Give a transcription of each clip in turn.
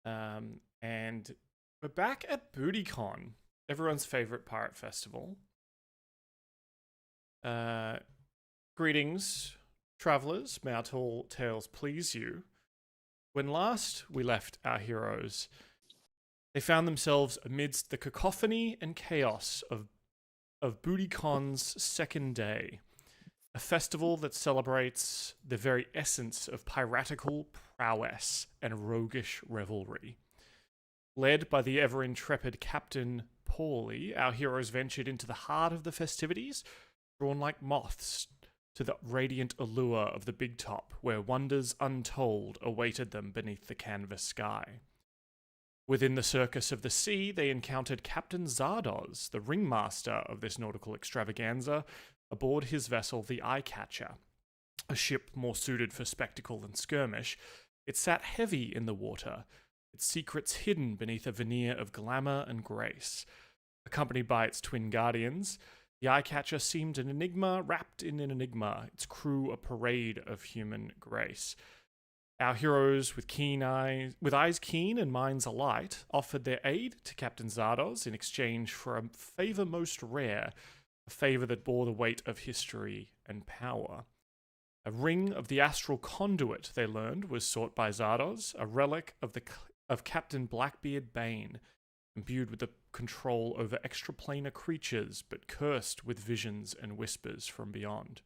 And we're back at BootyCon, everyone's favorite pirate festival. Greetings, travelers. May our tall tales please you. When last we left our heroes, they found themselves amidst the cacophony and chaos of BootyCon's second day, a festival that celebrates the very essence of piratical prowess and roguish revelry. Led by the ever-intrepid Captain Paulie, our heroes ventured into the heart of the festivities, drawn like moths to the radiant allure of the big top, where wonders untold awaited them beneath the canvas sky. Within the circus of the sea, they encountered Captain Zardoz, the ringmaster of this nautical extravaganza, aboard his vessel, the Eyecatcher. A ship more suited for spectacle than skirmish, it sat heavy in the water, its secrets hidden beneath a veneer of glamour and grace. Accompanied by its twin guardians, the Eyecatcher seemed an enigma wrapped in an enigma, its crew a parade of human grace. Our heroes, with eyes keen and minds alight, offered their aid to Captain Zardoz in exchange for a favour most rare, a favour that bore the weight of history and power. A ring of the astral conduit, they learned, was sought by Zardoz, a relic of Captain Blackbeard Bane, imbued with the control over extraplanar creatures, but cursed with visions and whispers from beyond.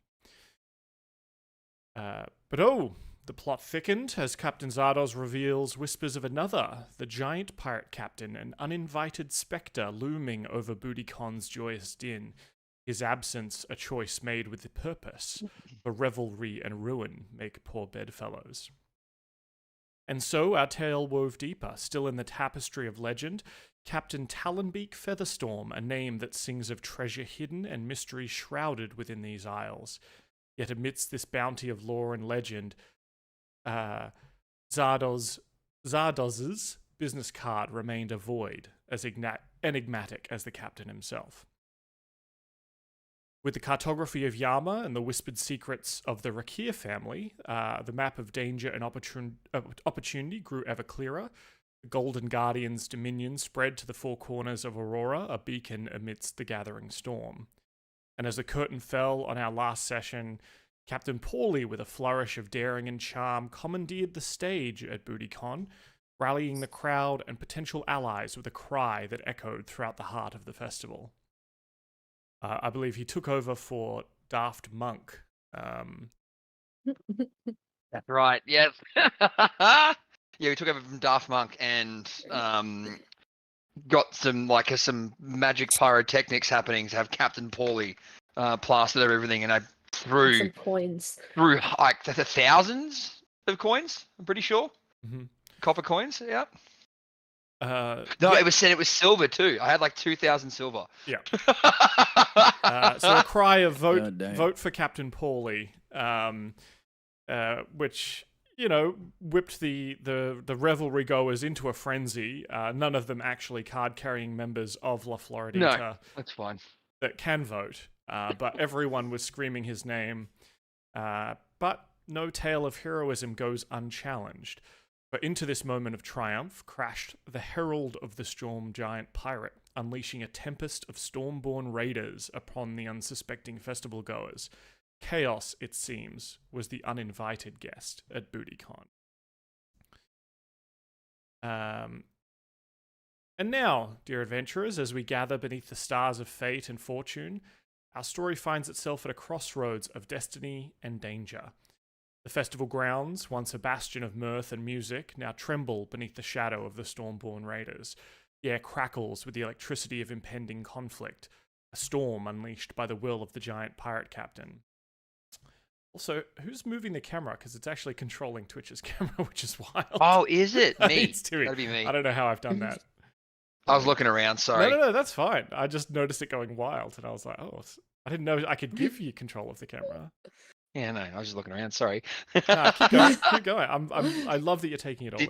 The plot thickened as Captain Zardoz reveals whispers of another, the giant pirate captain, an uninvited spectre looming over BootyCon's joyous din. His absence a choice made with the purpose, for revelry and ruin make poor bedfellows. And so our tale wove deeper, still in the tapestry of legend, Captain Talonbeak Featherstorm, a name that sings of treasure hidden and mystery shrouded within these isles. Yet amidst this bounty of lore and legend, Zardoz's business card remained a void, as enigmatic as the captain himself. With the cartography of Yama and the whispered secrets of the Rakir family, the map of danger and opportunity grew ever clearer. The Golden Guardian's dominion spread to the four corners of Aurora, a beacon amidst the gathering storm. And as the curtain fell on our last session, Captain Paulie, with a flourish of daring and charm, commandeered the stage at BootyCon, rallying the crowd and potential allies with a cry that echoed throughout the heart of the festival. I believe he took over for Daft Monk. That's right, yes. Yeah, he took over from Daft Monk and got some magic pyrotechnics happening to have Captain Paulie plastered over everything, and I threw some coins. Threw like the thousands of coins, I'm pretty sure. Mm-hmm. Copper coins, yeah. No, yeah. It was said it was silver too. I had like 2,000 silver. Yeah. So a cry of vote for Captain Paulie, which, you know, whipped the revelry goers into a frenzy. None of them actually card-carrying members of La Floridita. No, that's fine. That can vote, but everyone was screaming his name. But no tale of heroism goes unchallenged. But into this moment of triumph crashed the herald of the storm giant pirate, unleashing a tempest of storm-born raiders upon the unsuspecting festival goers. Chaos, it seems, was the uninvited guest at BootyCon. And now, dear adventurers, as we gather beneath the stars of fate and fortune, our story finds itself at a crossroads of destiny and danger. The festival grounds, once a bastion of mirth and music, now tremble beneath the shadow of the storm-born raiders. The air crackles with the electricity of impending conflict, a storm unleashed by the will of the giant pirate captain. Also, who's moving the camera? Because it's actually controlling Twitch's camera, which is wild. Oh, is it? Me. It's doing. That'd be me. I don't know how I've done that. I was looking around, sorry. No, that's fine. I just noticed it going wild, and I was like, oh, I didn't know I could give you control of the camera. Yeah, no, I was just looking around. Sorry. Nah, keep going. Keep going. I love that you're taking it all in.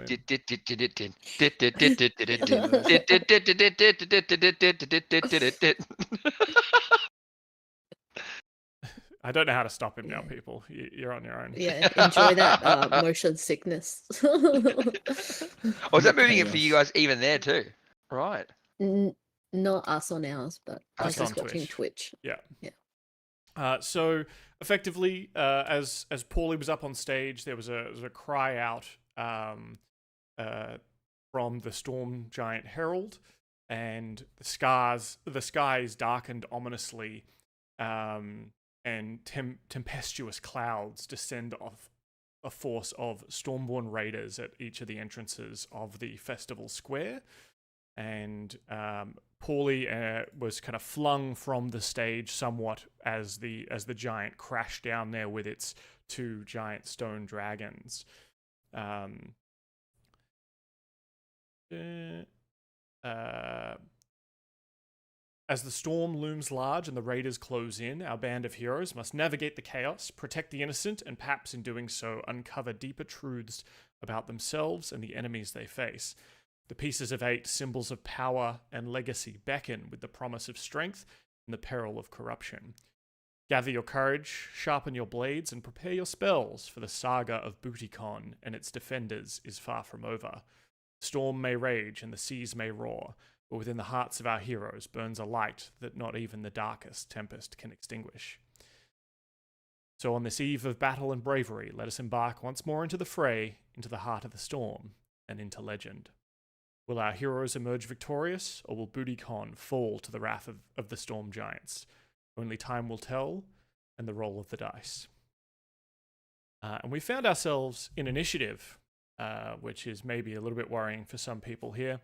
I don't know how to stop him now, people. You're on your own. Yeah, enjoy that motion sickness. Was that moving it for you guys even there too? Right. Not us on ours, but I was Just just on watching Twitch. Yeah. So effectively, as Paulie was up on stage, there was a cry out from the storm giant herald, and the skies darkened ominously, and tempestuous clouds descend off a force of stormborn raiders at each of the entrances of the festival square. And Paulie was kind of flung from the stage somewhat as the giant crashed down there with its 2 giant stone dragons. As the storm looms large and the raiders close in, our band of heroes must navigate the chaos, protect the innocent, and perhaps in doing so uncover deeper truths about themselves and the enemies they face. The pieces of 8, symbols of power and legacy, beckon with the promise of strength and the peril of corruption. Gather your courage, sharpen your blades, and prepare your spells, for the saga of BootyCon and its defenders is far from over. The storm may rage and the seas may roar, but within the hearts of our heroes burns a light that not even the darkest tempest can extinguish. So on this eve of battle and bravery, let us embark once more into the fray, into the heart of the storm, and into legend. Will our heroes emerge victorious, or will BootyCon fall to the wrath of the storm giants? Only time will tell, and the roll of the dice. And we found ourselves in initiative, which is maybe a little bit worrying for some people here.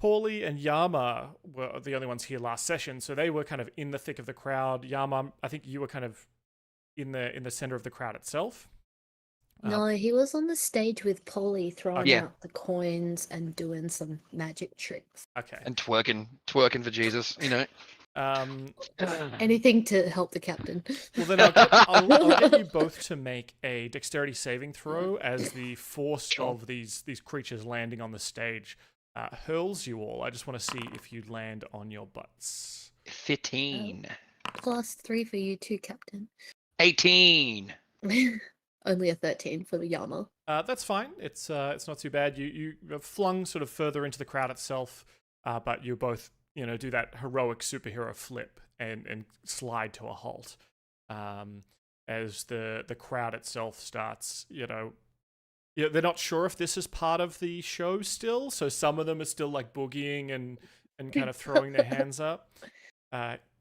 Paulie and Yama were the only ones here last session, so they were kind of in the thick of the crowd. Yama, I think you were kind of in the center of the crowd itself. No, he was on the stage with Polly throwing Yeah. out the coins and doing some magic tricks. Okay. And twerking for Jesus, you know. Anything to help the captain. Well, then I'll get you both to make a dexterity saving throw as the force of these creatures landing on the stage hurls you all. I just want to see if you land on your butts. 15. +3 for you too, Captain. 18. Only a 13 for the Yama. That's fine. It's not too bad. You are flung sort of further into the crowd itself, but you both do that heroic superhero flip and slide to a halt as the crowd itself starts. They're not sure if this is part of the show still, so some of them are still like boogieing and kind of throwing their hands up.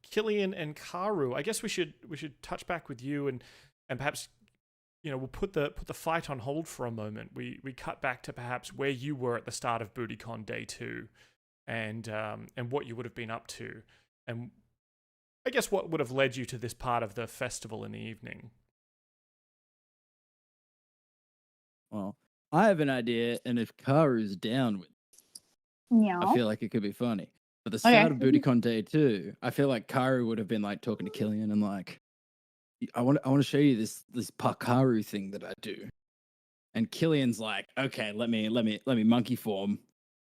Killian and Karu, I guess we should touch back with you and perhaps we'll put the fight on hold for a moment. We cut back to perhaps where you were at the start of BootyCon Day 2, and what you would have been up to, and I guess what would have led you to this part of the festival in the evening. Well, I have an idea, and if Karu's down with Yeah. I feel like it could be funny. At the start of BootyCon Day 2, I feel like Karu would have been like talking to Killian and like, I want to show you this Pakaru thing that I do. And Killian's like, okay, let me monkey form.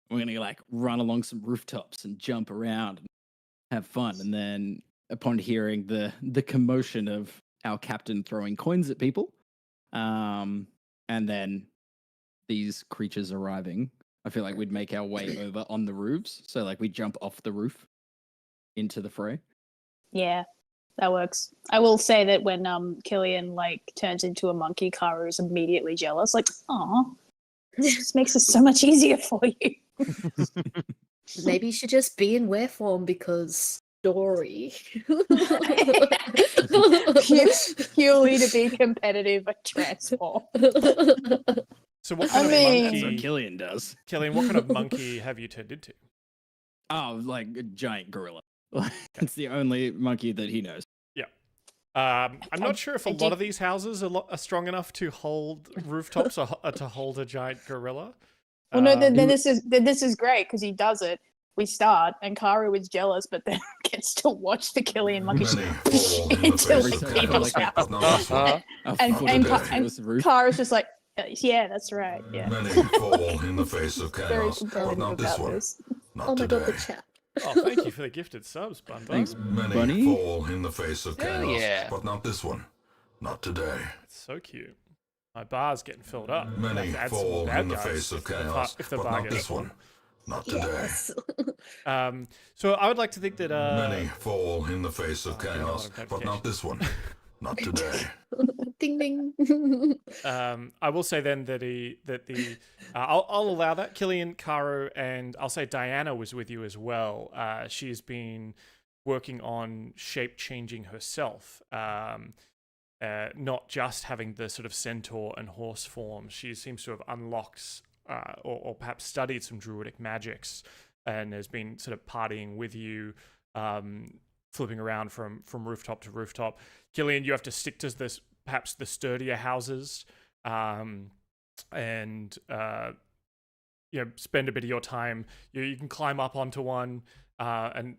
We're gonna like run along some rooftops and jump around and have fun. And then upon hearing the commotion of our captain throwing coins at people, and then these creatures arriving, I feel like we'd make our way over on the roofs. So like we jump off the roof into the fray. Yeah, that works. I will say that when Killian like turns into a monkey, Karu is immediately jealous. Like, aw, this makes it so much easier for you. Maybe you should just be in wear form because story. Purely to be competitive but transform. So what kind of That's what monkey? Killian does. Killian, what kind of monkey have you turned into? Oh, like a giant gorilla. It's the only monkey that he knows. Yeah. I'm not sure if a lot of these houses are strong enough to hold rooftops or to hold a giant gorilla. Well, no, then this is great because he does it. We start, and Karu is jealous, but then gets to watch the Killian monkey into people's house. And Karu's just like, yeah, that's right. Yeah. Many fall in the face of Very chaos, but competitive not this about one. this. Not Oh my today. god, the chat. Oh, thank you for the gifted subs, Bunda. Thanks, Many Bunny. fall in the face of Hell chaos, yeah. but not this one. Not today. It's so cute. My bar's getting filled up. I'll have Many to add some fall bad in the guys face of if the chaos, if the but bar not gets this full. one. Not today. Yes. So I would like to think that Many fall in the face of you know chaos, what, but not this one. Not today. Ding ding. I will say then that I'll allow that. Killian, Karu, and I'll say Diana was with you as well. She's been working on shape changing herself. Not just having the sort of centaur and horse form. She seems to have unlocked or perhaps studied some druidic magics and has been sort of partying with you, flipping around from rooftop to rooftop. Killian, you have to stick to this, perhaps the sturdier houses, and spend a bit of your time. You can climb up onto one and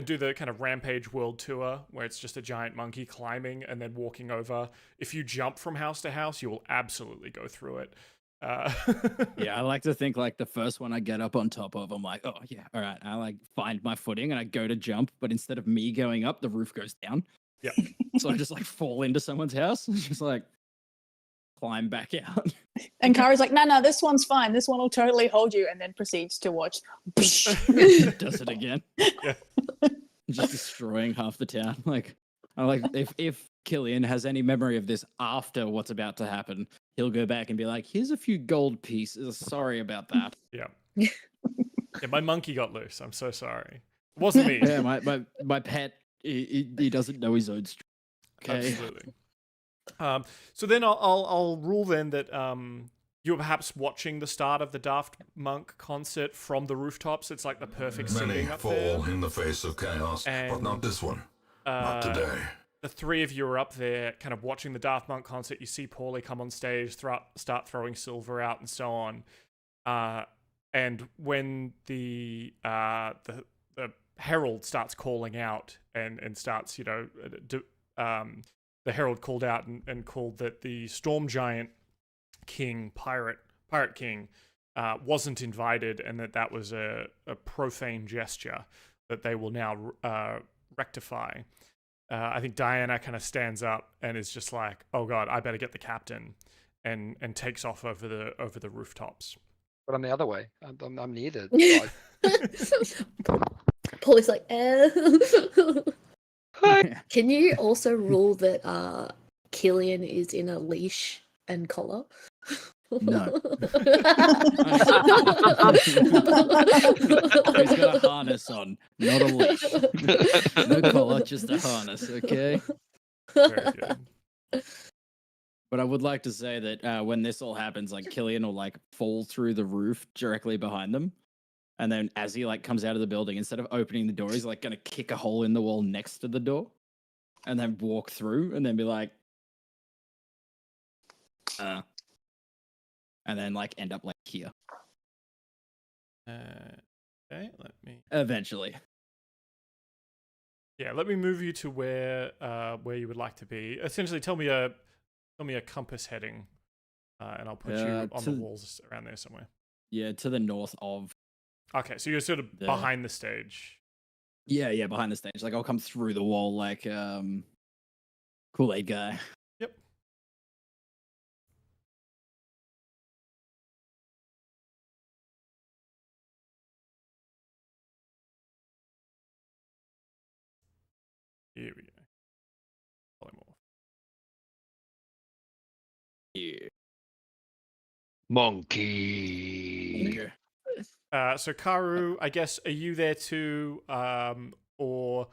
do the kind of rampage world tour where it's just a giant monkey climbing and then walking over. If you jump from house to house, you will absolutely go through it. Yeah, I like to think like the first one I get up on top of, I'm like, oh yeah, all right. I like find my footing and I go to jump, but instead of me going up, the roof goes down. Yeah. So I just like fall into someone's house and just like climb back out. And Kara's like, no, this one's fine. This one will totally hold you, and then proceeds to watch. Does it again. Yeah. Just destroying half the town. Like, I like if Killian has any memory of this after what's about to happen, he'll go back and be like, here's a few gold pieces. Sorry about that. Yeah. Yeah, my monkey got loose. I'm so sorry. It wasn't me. Yeah, my pet, he doesn't know his own strength. Okay. Absolutely. So then I'll rule then that you're perhaps watching the start of the Daft Monk concert from the rooftops. It's like the perfect Many setting up fall there. in the face of chaos, but And, not this one. Not today. The three of you are up there kind of watching the Daft Monk concert. You see Paulie come on stage, start throwing silver out and so on. And when the herald starts calling out and starts, the herald called out and called that the storm giant king, pirate king, wasn't invited, and that was a profane gesture that they will now rectify. I think Diana kind of stands up and is just like, "Oh God, I better get the captain," and takes off over the rooftops. But I'm the other way. I'm near the Paulie's like, Can you also rule that Killian is in a leash and collar? No. He's got a harness on, not a leash. No collar, just a harness, okay? Very good. But I would like to say that when this all happens, like Killian will like fall through the roof directly behind them. And then as he like comes out of the building, instead of opening the door, he's like going to kick a hole in the wall next to the door and then walk through and then be like, and then like end up like here. Okay, let me. Eventually. Yeah, let me move you to where you would like to be. Essentially, tell me a compass heading, and I'll put you on the walls around there somewhere. Yeah, to the north of. Okay, so you're sort of behind the stage. Yeah, behind the stage. Like I'll come through the wall like Kool-Aid guy. Yep. Here we go. Polymorph. Yeah. monkey. So Karu, I guess, are you there too, or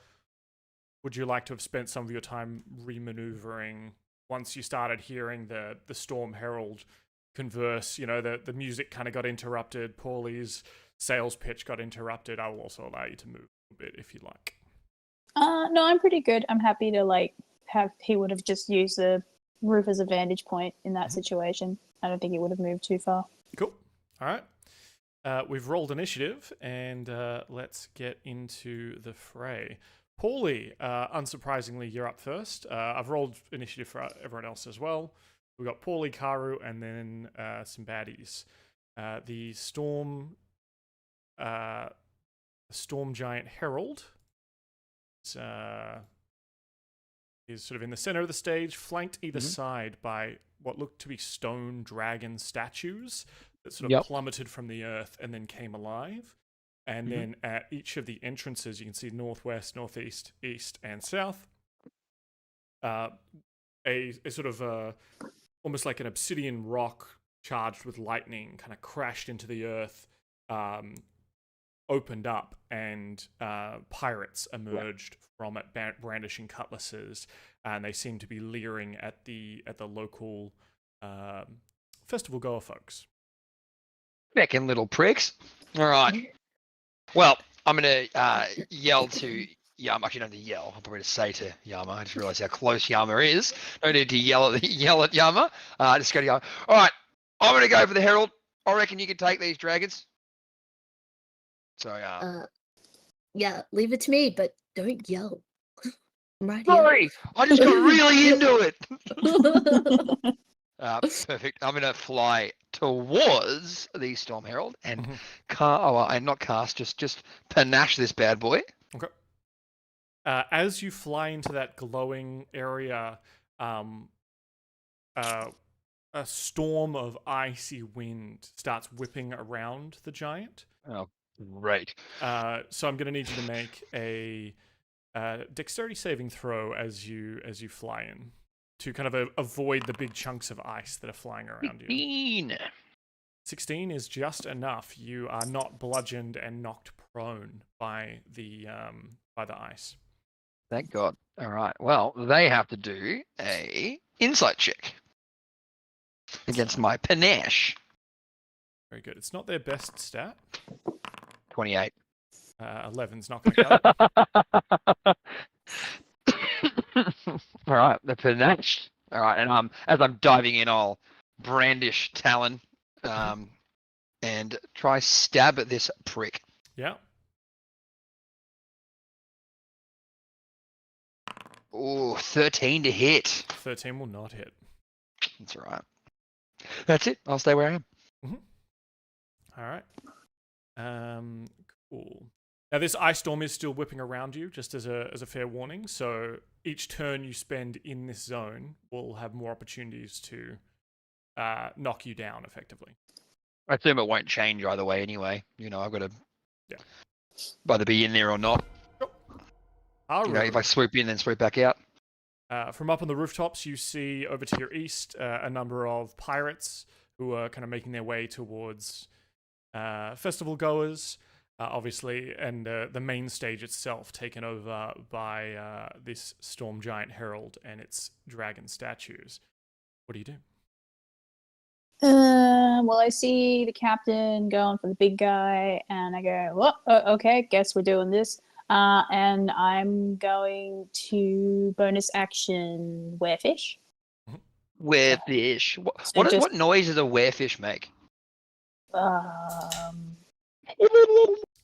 would you like to have spent some of your time remaneuvering once you started hearing the Storm Herald converse? You know, the music kind of got interrupted. Paulie's sales pitch got interrupted. I will also allow you to move a bit if you like. No, I'm pretty good. I'm happy to he would have just used the roof as a vantage point in that situation. I don't think he would have moved too far. Cool. All right. We've rolled initiative, and let's get into the fray. Paulie, unsurprisingly, you're up first. I've rolled initiative for everyone else as well. We've got Paulie, Karu, and then some baddies. The Storm Giant Herald is sort of in the center of the stage, flanked either side by what looked to be stone dragon statues that sort of plummeted from the earth and then came alive. And then at each of the entrances, you can see northwest, northeast, east, and south. A sort of almost like an obsidian rock charged with lightning kind of crashed into the earth, opened up, and pirates emerged from it, brandishing cutlasses, and they seem to be leering at the local festival goer folks. Becking little pricks. All right. Well, I'm gonna yell to Yama. Actually, don't need to yell. I'll probably just say to Yama. I just realised how close Yama is. No need to yell at Yama. Just go to Yama. All right, I'm gonna go for the Herald. I reckon you can take these dragons. So yeah, leave it to me, but don't yell. I'm right sorry, I just got really into it. Perfect. I'm gonna fly towards the Storm Herald and and not cast, just panache this bad boy. Okay. As you fly into that glowing area, a storm of icy wind starts whipping around the giant. Oh, great. So I'm going to need you to make a dexterity saving throw as you fly in to kind of avoid the big chunks of ice that are flying around you. 16 is just enough. You are not bludgeoned and knocked prone by the ice. Thank God. All right. Well, they have to do a insight check against my panache. Very good. It's not their best stat. 28. 11's not going to cut. All right, the panache. All right, and as I'm diving in, I'll brandish talon, and try stab at this prick. Yeah. Oh, 13 to hit. 13 will not hit. That's all right. That's it. I'll stay where I am. Mm-hmm. All right. Cool. Now this ice storm is still whipping around you, just as a fair warning. So each turn you spend in this zone will have more opportunities to knock you down effectively. I assume it won't change either way anyway. You know, I've got to either be in there or not. Sure. You know, if I swoop in and swoop back out. From up on the rooftops, you see over to your east a number of pirates who are kind of making their way towards festival goers, obviously, and the main stage itself taken over by this storm giant herald and its dragon statues. What do you do? Well, I see the captain going for the big guy, and I go, well, okay, guess we're doing this. And I'm going to bonus action werefish. Werefish. What noise does a werefish make? Werefish.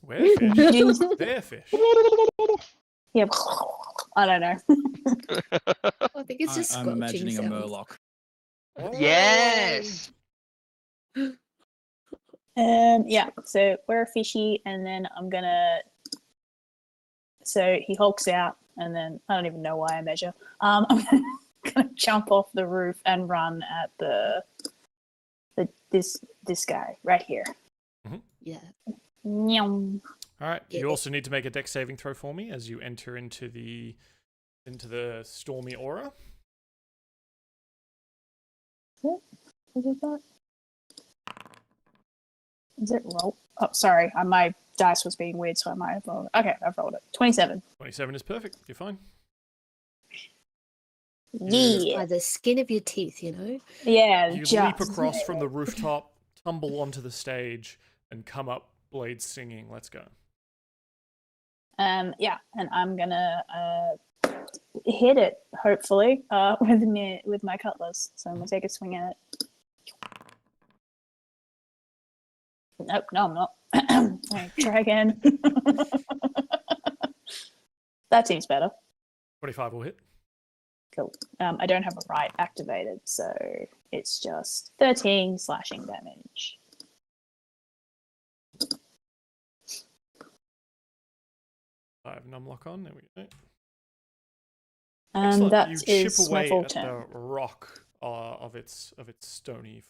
Werefish. Yeah, I don't know. I think it's just I'm imagining sounds. a murloc. Yes. Yeah. So we're fishy, and then I'm gonna. So he hulks out, and then I don't even know why I measure. I'm gonna jump off the roof and run at this guy right here. Mm-hmm. Yeah. Nyum. All right. You also need to make a dex saving throw for me as you enter into the stormy aura. Is it that? Is it roll? Oh, sorry. My dice was being weird, so I might have rolled it. Okay, I've rolled it. 27. 27 is perfect. You're fine. Yeah. By the skin of your teeth, you know? Yeah, You just. leap across from the rooftop, tumble onto the stage, and come up, blades singing. Let's go. Yeah, and I'm gonna hit it, hopefully, with my cutlass. So I'm gonna take a swing at it. Nope, no, I'm not. Right, try again. That seems better. 25 will hit. Cool. I don't have a right activated, so it's just 13 slashing damage. Numlock on. There we go. And Excellent. that You is chip my away full at turn. the rock of its stony.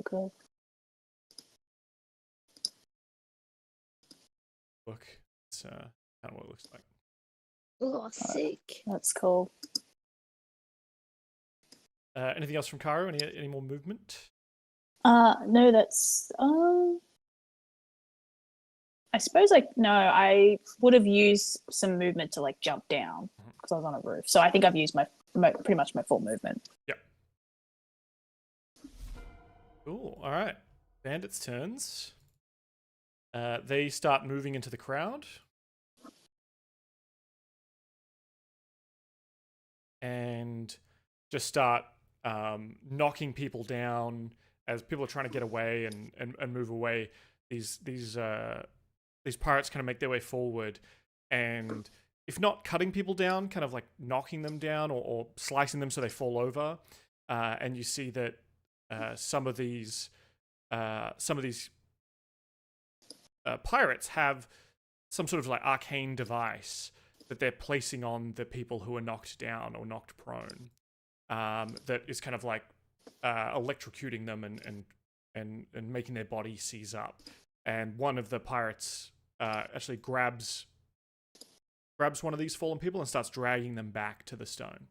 Cool. Look, it's kind of what it looks like. Oh, sick. That's cool. Anything else from Karu? Any more movement? No, that's I suppose I would have used some movement to like jump down because I was on a roof. So I think I've used my pretty much my full movement. Yep. Cool. All right. Bandits' turns. They start moving into the crowd. And just start knocking people down as people are trying to get away and move away. These pirates kind of make their way forward, and if not cutting people down, kind of like knocking them down or slicing them so they fall over. And you see that some of these pirates have some sort of like arcane device that they're placing on the people who are knocked down or knocked prone. That is kind of like electrocuting them and making their body seize up. And one of the pirates actually grabs one of these fallen people and starts dragging them back to the stone.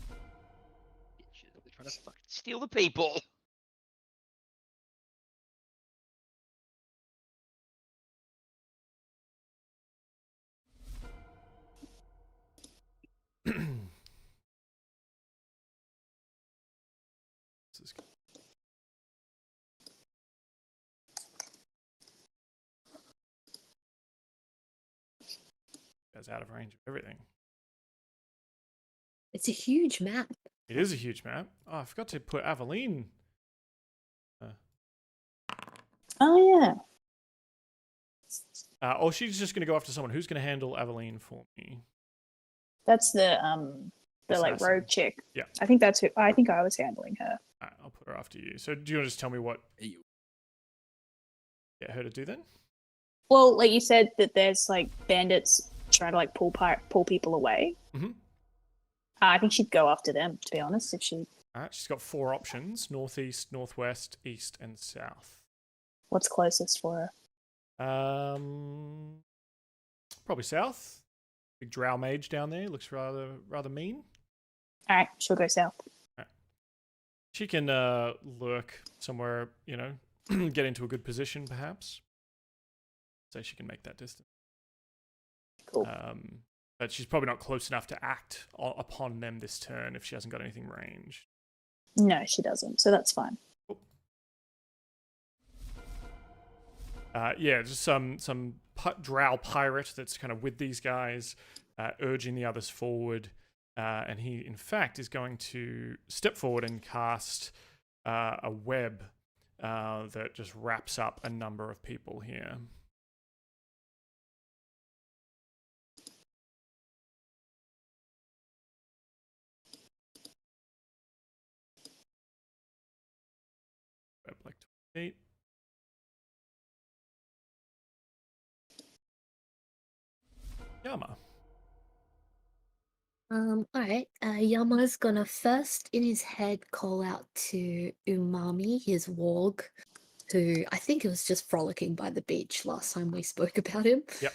They're trying to fucking steal the people. That's out of range of everything. It's a huge map. It is a huge map. Oh, I forgot to put Aveline. Oh yeah. Or she's just going to go after someone. Who's going to handle Aveline for me? That's the like Assassin. rogue chick. Yeah. I think that's who. I think I was handling her. All right, I'll put her after you. So do you want to just tell me what get her to do then? Well, like you said that there's like bandits trying to like pull people away. Mm-hmm. I think she'd go after them, to be honest. If she. All right, she's got 4 options: northeast, northwest, east, and south. What's closest for her? Probably south. Big drow mage down there looks rather mean. All right, she'll go south. Right. She can lurk somewhere, get into a good position perhaps. So she can make that distance. Cool. But she's probably not close enough to act upon them this turn if she hasn't got anything ranged. No, she doesn't. So that's fine. Cool. Just some drow pirate that's kind of with these guys, urging the others forward. And he, in fact, is going to step forward and cast a web that just wraps up a number of people here. Web like 28. Yama. Alright. Yama's gonna first in his head call out to Umami, his warg, who I think it was just frolicking by the beach last time we spoke about him. Yep.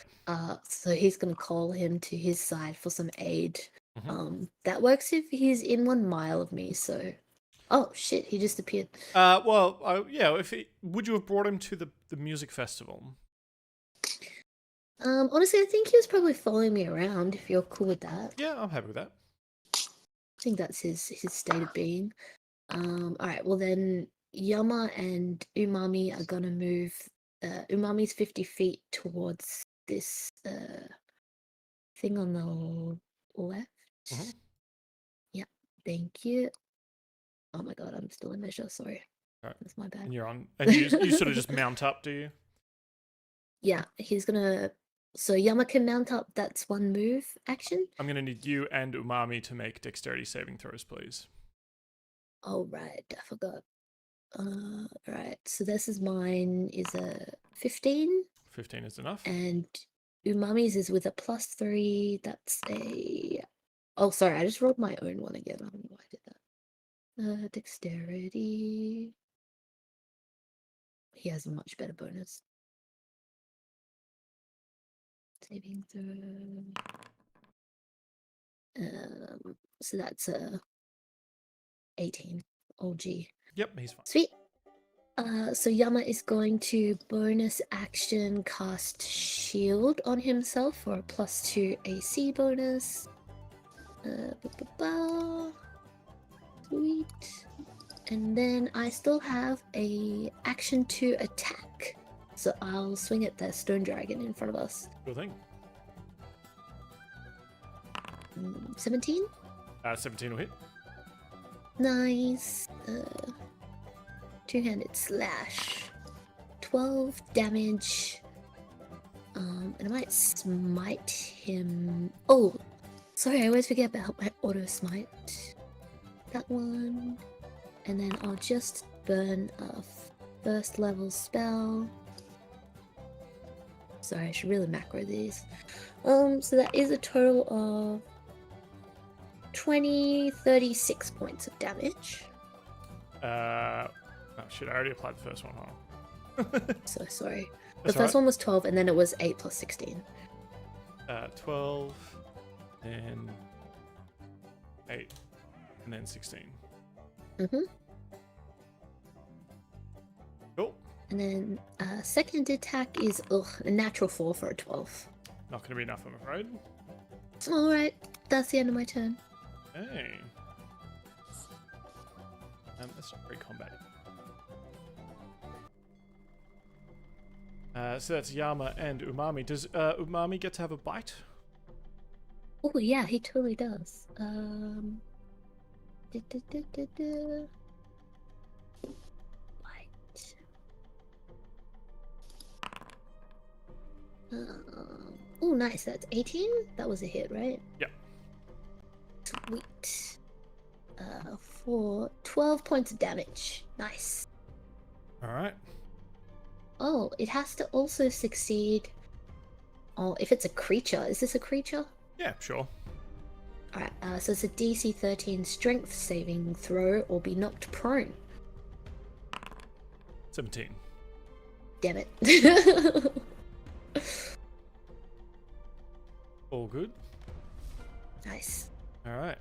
So he's gonna call him to his side for some aid. Mm-hmm. That works if he's in 1 mile of me, so oh shit, he just appeared. Would you have brought him to the music festival? Honestly, I think he was probably following me around, if you're cool with that. Yeah, I'm happy with that. I think that's his state of being. Alright, well then Yama and Umami are gonna move. Umami's 50 feet towards this thing on the left. Mm-hmm. Yeah, thank you. Oh my god, I'm still in measure, sorry. All right. That's my bad. And you're on, and you sort of just mount up, do you? Yeah, he's gonna. So Yama can mount up. That's 1 move action. I'm gonna need you and Umami to make dexterity saving throws, please. Oh right, I forgot. Right. So this is mine is a 15. 15 is enough. And Umami's is with a +3. That's a. Oh, sorry. I just rolled my own one again. I don't know why I did that. Dexterity. He has a much better bonus. Saving throw. So that's a 18. Oh, gee. Yep, he's fine. Sweet. So Yama is going to bonus action cast shield on himself for a +2 AC bonus. Sweet. And then I still have a action to attack. So I'll swing at the stone dragon in front of us. Good thing. 17? 17 will hit. Nice. Two-handed slash. 12 damage. And I might smite him. Oh, sorry, I always forget about my auto smite. That one. And then I'll just burn a first level spell. Sorry, I should really macro these. So that is a total of 36 points of damage. Oh shit, I already applied the first one, huh? So sorry. That's The first all one was 12 and then it was 8 plus 16. 12, and 8, and then 16. Mm-hmm. Cool. And then second attack is a natural 4 for a 12. Not going to be enough, I'm afraid. Alright, that's the end of my turn. Hey. That's not very combat. So that's Yama and Umami. Does Umami get to have a bite? Oh yeah, he totally does. Bite. Oh nice, that's 18? That was a hit, right? Yep. Sweet. For 12 points of damage. Nice. Alright. Oh, it has to also succeed. Oh, if it's a creature. Is this a creature? Yeah, sure. Alright, so it's a DC 13 strength saving throw or be knocked prone. 17. Damn it. All good. Nice. Alright.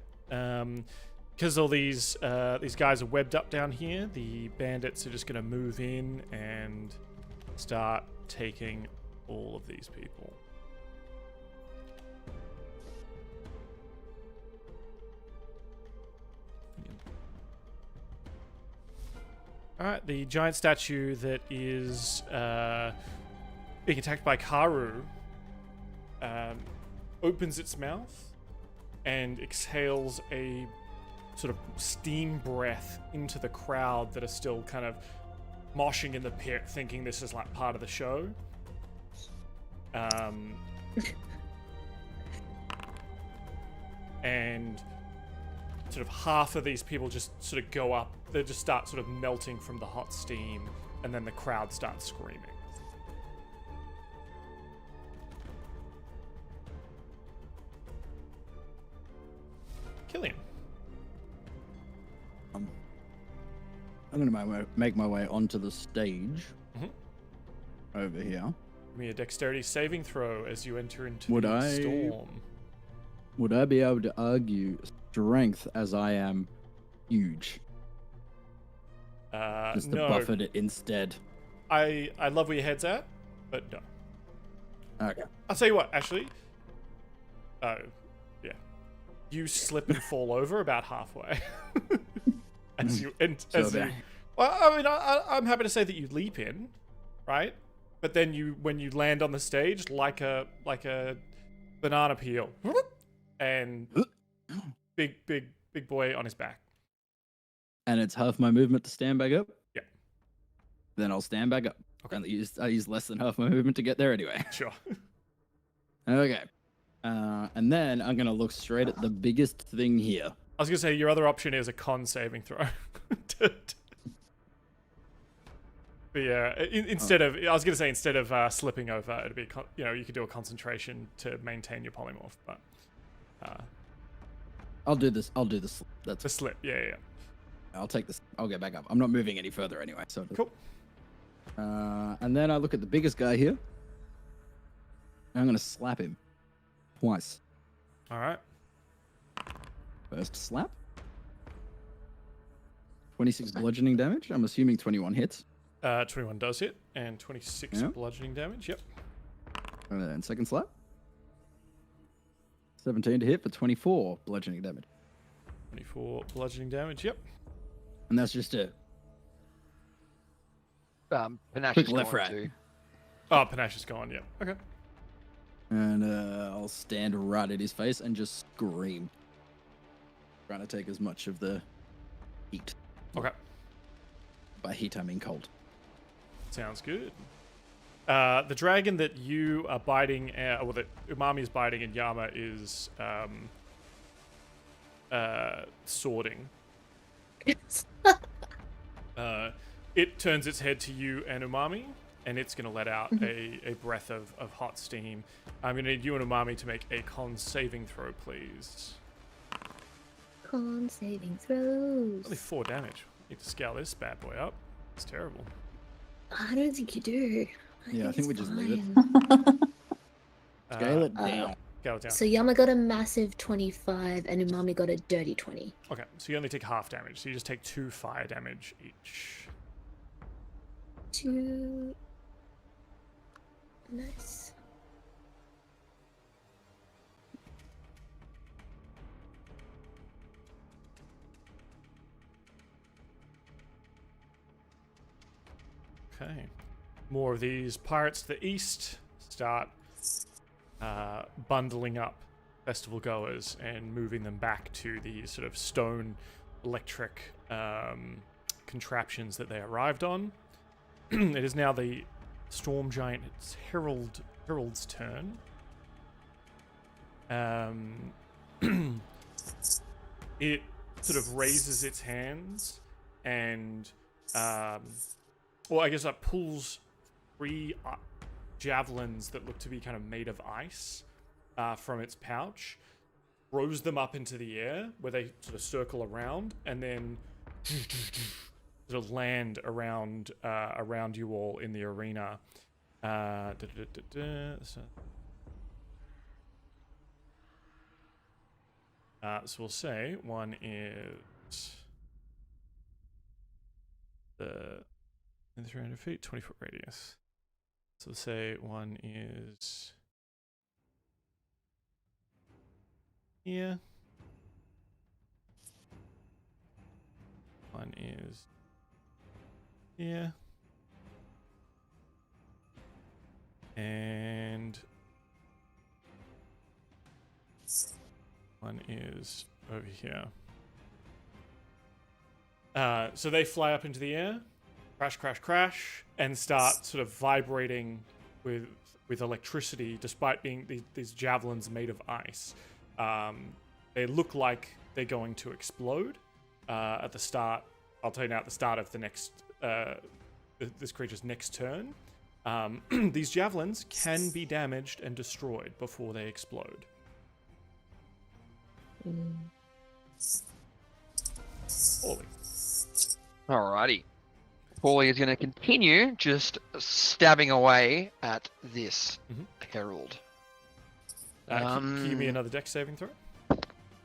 Because all these guys are webbed up down here, the bandits are just going to move in and start taking all of these people. Alright, the giant statue that is being attacked by Karu opens its mouth and exhales a sort of steam breath into the crowd that are still kind of moshing in the pit, thinking this is like part of the show. And sort of half of these people just sort of go up, they just start sort of melting from the hot steam, and then the crowd starts screaming. Killian. I'm gonna make my way onto the stage over here. Give me a dexterity saving throw as you enter into Would the I- storm. Would I be able to argue strength as I am huge? Just to No. buffet it instead. I love where your head's at, but no. Okay. I'll tell you what, actually. Oh, yeah. You slip and fall over about halfway. as you. Well, I mean, I'm happy to say that you leap in, right? But then when you land on the stage, like a banana peel, and big boy on his back. And it's half my movement to stand back up? Yeah. Then I'll stand back up. Okay. And I use less than half my movement to get there anyway. Sure. Okay. And then I'm going to look straight at the biggest thing here. I was gonna say your other option is a con saving throw. But yeah, instead of, I was going to say, instead of slipping over, it'd be, you could do a concentration to maintain your polymorph, but I'll do this. That's the slip. Yeah. I'll take this. I'll get back up. I'm not moving any further anyway. So Cool. And then I look at the biggest guy here. I'm gonna slap him twice. All right. First slap. 26 bludgeoning damage. I'm assuming 21 hits. 21 does hit, and 26 Yep. bludgeoning damage. Yep. And then second slap. 17 to hit for 24 bludgeoning damage. 24 bludgeoning damage. Yep. And that's just a Panache quick is left going right. to- Oh, Panache is gone. Yep. Okay. And I'll stand right at his face and just scream. Trying to take as much of the heat. Okay. By heat, I mean cold. Sounds good. The dragon that you are biting, or that Umami is biting, and Yama is swording. It turns its head to you and Umami, and it's going to let out a breath of hot steam. I'm going to need you and Umami to make a con saving throw, please. Con saving throws. Only 4 damage. Need to scale this bad boy up. It's terrible. I don't think you do. Yeah, I think we it's just leave it. fine. Scale it down. Scale it down. So Yama got a massive 25 and Umami got a dirty 20. Okay, so you only take half damage. So you just take 2 fire damage each. 2. Nice. Okay. More of these pirates to the east start bundling up festival goers and moving them back to the sort of stone electric contraptions that they arrived on. It is now the storm giant's herald's turn. It sort of raises its hands and well, I guess that pulls 3 javelins that look to be kind of made of ice from its pouch, throws them up into the air where they sort of circle around, and then sort of land around you all in the arena. So we'll say one is the 300 feet, 20-foot radius. So let's say one is here. One is here. And one is over here. So they fly up into the air, crash, crash, crash, and start sort of vibrating with electricity, despite being these javelins made of ice. They look like they're going to explode at the start. I'll tell you now, at the start of the next this creature's next turn. These javelins can be damaged and destroyed before they explode. Ollie. Alrighty. Paulie is going to continue just stabbing away at this herald. Can you give me another dex saving throw?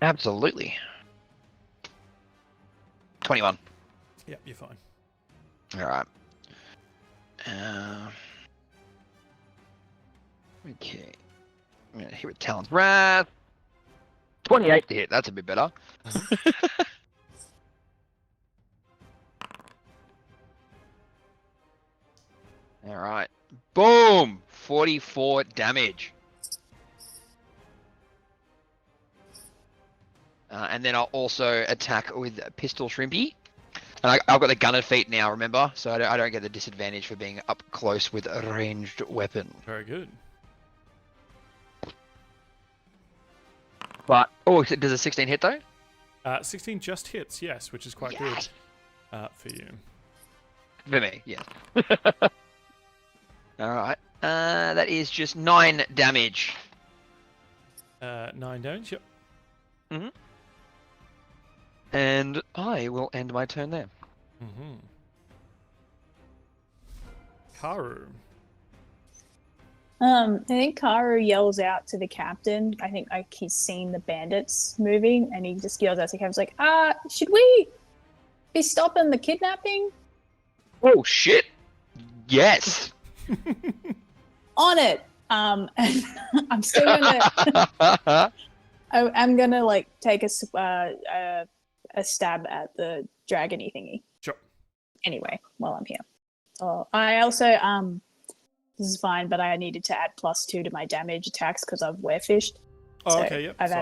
Absolutely. 21. Yep, you're fine. Alright. Okay. I'm going to hit with Talon's Wrath. 28 to hit. That's a bit better. Alright. Boom! 44 damage. And then I'll also attack with Pistol Shrimpy. And I've got the gunner feat now, remember? So I don't get the disadvantage for being up close with a ranged weapon. Very good. But, oh, does a 16 hit though? 16 just hits, yes, which is quite Yes. good for you. For me, yes. All right. That is just 9 damage. 9 damage. Yep. Mm-hmm. And I will end my turn there. Mm-hmm. Karu. I think Karu yells out to the captain. I think like he's seen the bandits moving, and he just yells out to the captain, like, should we be stopping the kidnapping? Oh shit! Yes. On it. And I'm still gonna. I'm gonna like take a stab at the dragony thingy. Sure. Anyway, while I'm here. Oh, I also this is fine, but I needed to add +2 to my damage attacks because I've werefished. Oh, so okay, yep. I've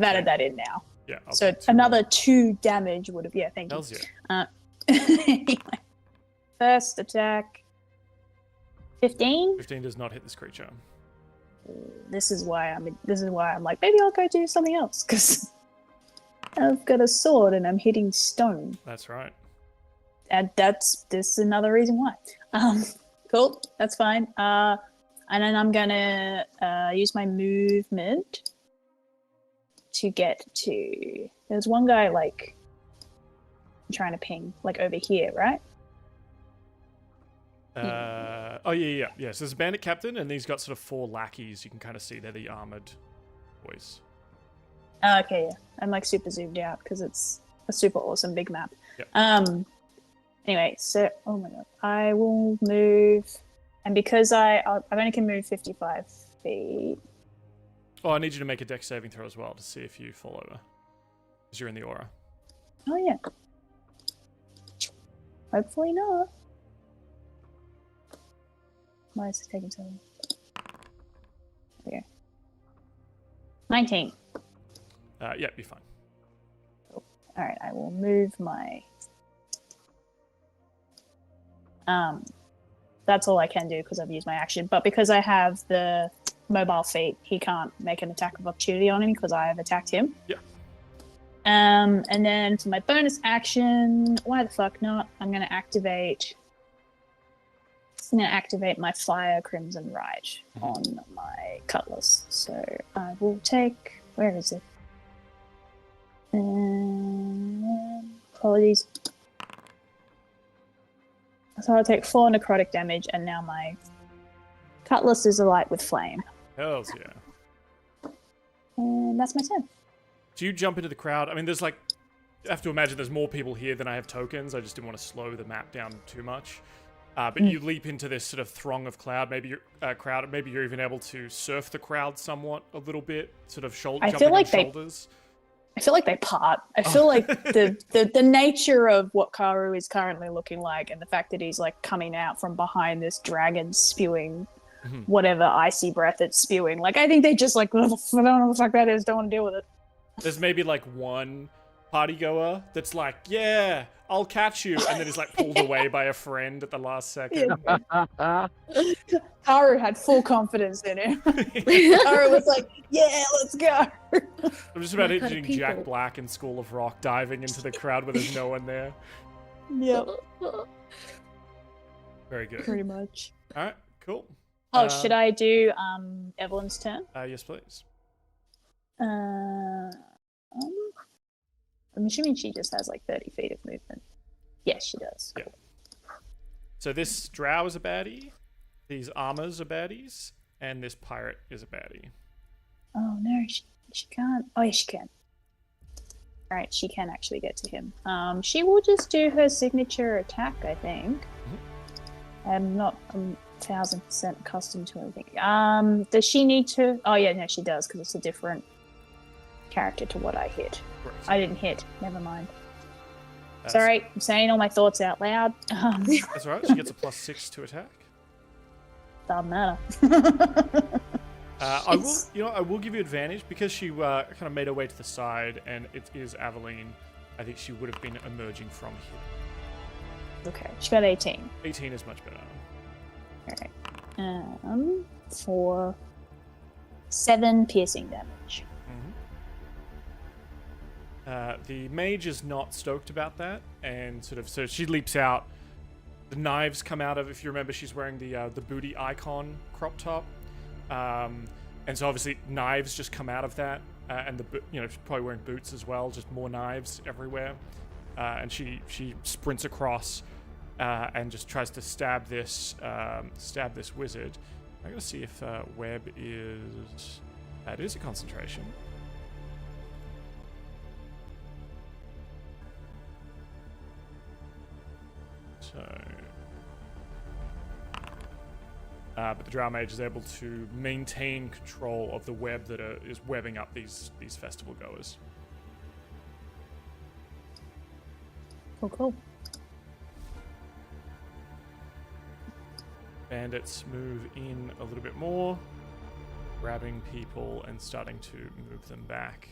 added that in now. Yeah. So another 2 damage would have. Yeah, thank you. Yeah. Anyway, first attack. 15. 15 does not hit this creature. This is why I'm like, maybe I'll go do something else because I've got a sword and I'm hitting stone. That's right. And this is another reason why. Cool, that's fine. And then I'm gonna use my movement to get to. There's one guy like I'm trying to ping like over here, right? Oh yeah. So there's a bandit captain, and he's got sort of 4 lackeys. You can kind of see they're the armored boys. Okay, yeah. I'm like super zoomed out because it's a super awesome big map. Yep. Anyway, so oh my god, I will move, and because I only can move 55 feet. Oh, I need you to make a dex saving throw as well to see if you fall over, because you're in the aura. Oh yeah. Hopefully not. Why is it taking so long? There we go. 19. Yeah, be fine. Cool. All right, I will move my. That's all I can do because I've used my action. But because I have the mobile feat, he can't make an attack of opportunity on me because I have attacked him. Yeah. And then for my bonus action, why the fuck not? I'm gonna activate my Fire Crimson Rite on my Cutlass. So I will take. Where is it? Apologies. So I'll take 4 necrotic damage, and now my Cutlass is alight with flame. Hells yeah. And that's my turn. Do you jump into the crowd? I mean, there's like, I have to imagine there's more people here than I have tokens. I just didn't want to slow the map down too much. But you leap into this sort of throng of crowd. Maybe you're even able to surf the crowd somewhat a little bit, sort of jumping on shoulders. I feel like they part. I feel like the nature of what Karu is currently looking like, and the fact that he's like coming out from behind this dragon spewing whatever icy breath it's spewing. Like I think they just like I don't know what the fuck that is. Don't want to deal with it. There's maybe like one party goer that's like, yeah, I'll catch you, and then is like pulled away by a friend at the last second. Karu had full confidence in him. Karu was like, yeah, let's go. I'm just about imagining Jack Black in School of Rock diving into the crowd where there's no one there. Yep. Very good. Pretty much. All right, cool. Oh, should I do Evelyn's turn? Yes, please. I'm assuming she just has like 30 feet of movement. Yes, she does. Yeah. So this drow is a baddie, these armors are baddies, and this pirate is a baddie. Oh no, she can't. Oh yeah, she can. All right, she can actually get to him. She will just do her signature attack, I think. I'm not 1000% accustomed to anything. Does she need to? Oh yeah, no, she does because it's a different character to what I hit. Right. I didn't hit. Never mind. Sorry, I'm saying all my thoughts out loud. That's all right. She gets a +6 to attack. Doesn't matter. I will give you advantage because she kind of made her way to the side, and it is Aveline. I think she would have been emerging from here. Okay, she got 18. 18 is much better. All right. For 7 piercing damage. The mage is not stoked about that, and so she leaps out, The knives come out of, if you remember, she's wearing the booty icon crop top. And so obviously knives just come out of that. And she's probably wearing boots as well, just more knives everywhere. And she sprints across and just tries to stab this wizard. I'm gonna see if web is... That is a concentration. So... but the Drow Mage is able to maintain control of the web that is webbing up these festival goers. Cool. Bandits move in a little bit more, grabbing people and starting to move them back.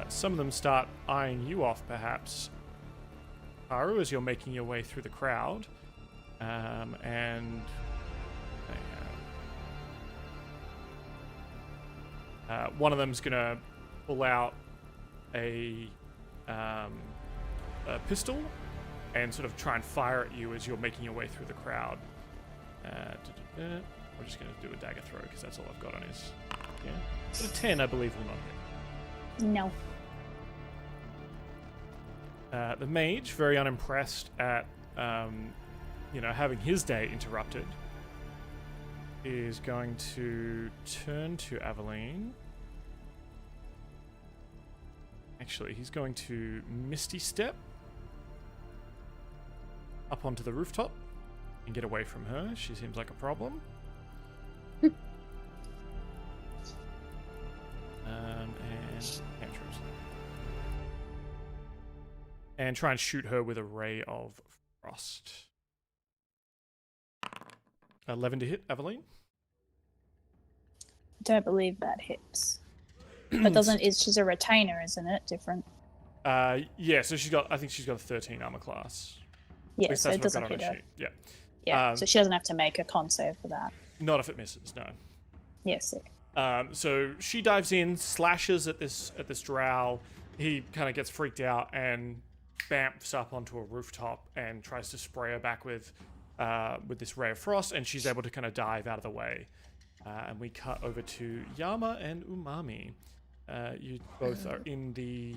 Some of them start eyeing you off, perhaps, Haru, as you're making your way through the crowd. And one of them's going to pull out a pistol and sort of try and fire at you as you're making your way through the crowd. We're just going to do a dagger throw because that's all I've got on his... Yeah. But a 10, I believe, will not hit. No. The mage, very unimpressed at, having his day interrupted, is going to turn to Aveline. Actually, he's going to Misty Step up onto the rooftop and get away from her. She seems like a problem. And cantrips. And try and shoot her with a ray of frost. 11 to hit, Aveline. Don't believe that hits. But she's a retainer, isn't it? Different. Yeah, so I think she's got a 13 armor class. Yeah, so it doesn't hit her. Yeah. Yeah, so she doesn't have to make a con save for that. Not if it misses, no. Yes. So she dives in, slashes at this drow. He kind of gets freaked out and bamfs up onto a rooftop and tries to spray her back with this ray of frost, and she's able to kind of dive out of the way. And we cut over to Yama and Umami. You both are in the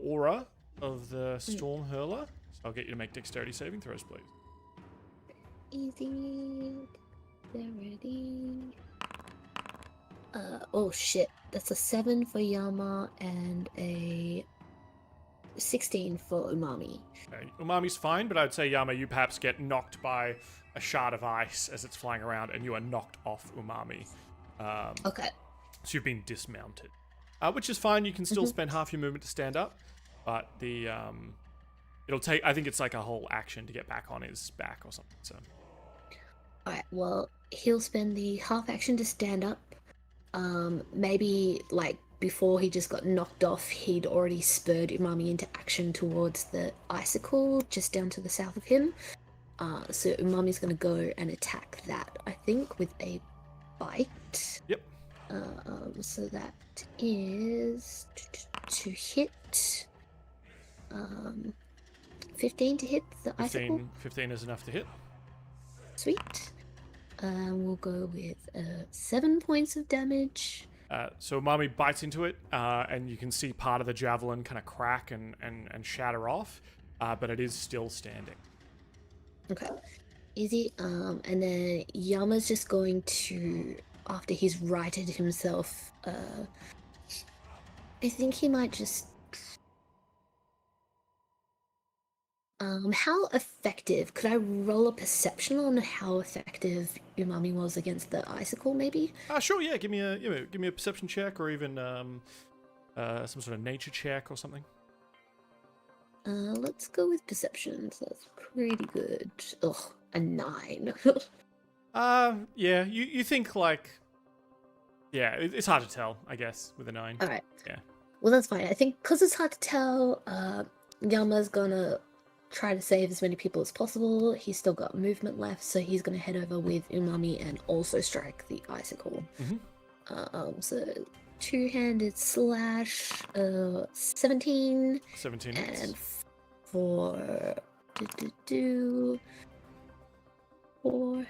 aura of the storm hurler. So I'll get you to make dexterity saving throws, please. Easy. They're ready. Oh shit. That's a 7 for Yama and a 16 for Umami. Okay. Umami's fine, but I'd say, Yama, you perhaps get knocked by a shard of ice as it's flying around, and you are knocked off Umami. Okay. So you've been dismounted. Which is fine. You can still spend half your movement to stand up, but the it'll take, I think it's like a whole action to get back on his back or something. So. Alright, well, he'll spend the half action to stand up. Maybe, like, before he just got knocked off, he'd already spurred Umami into action towards the icicle just down to the south of him. So Umami's going to go and attack that, I think, with a bite. Yep. So that is to hit. 15 to hit the icicle. 15 is enough to hit. Sweet. We'll go with 7 points of damage. So Umami bites into it, and you can see part of the javelin kind of crack and shatter off, but it is still standing. Okay. Easy. And then Yama's just going to, after he's righted himself, I think he might just... how effective? Could I roll a perception on how effective Umami was against the icicle, maybe? Sure, yeah. Give me a perception check, or even some sort of nature check or something. Let's go with perception. So that's pretty good. Ugh, a 9. Yeah. You think like, yeah, it's hard to tell, I guess, with a 9. All right. Yeah. Well, that's fine. I think because it's hard to tell, Yama's gonna try to save as many people as possible. He's still got movement left, so he's gonna head over with Umami and also strike the icicle. So two-handed slash, 17. 17 And hits. for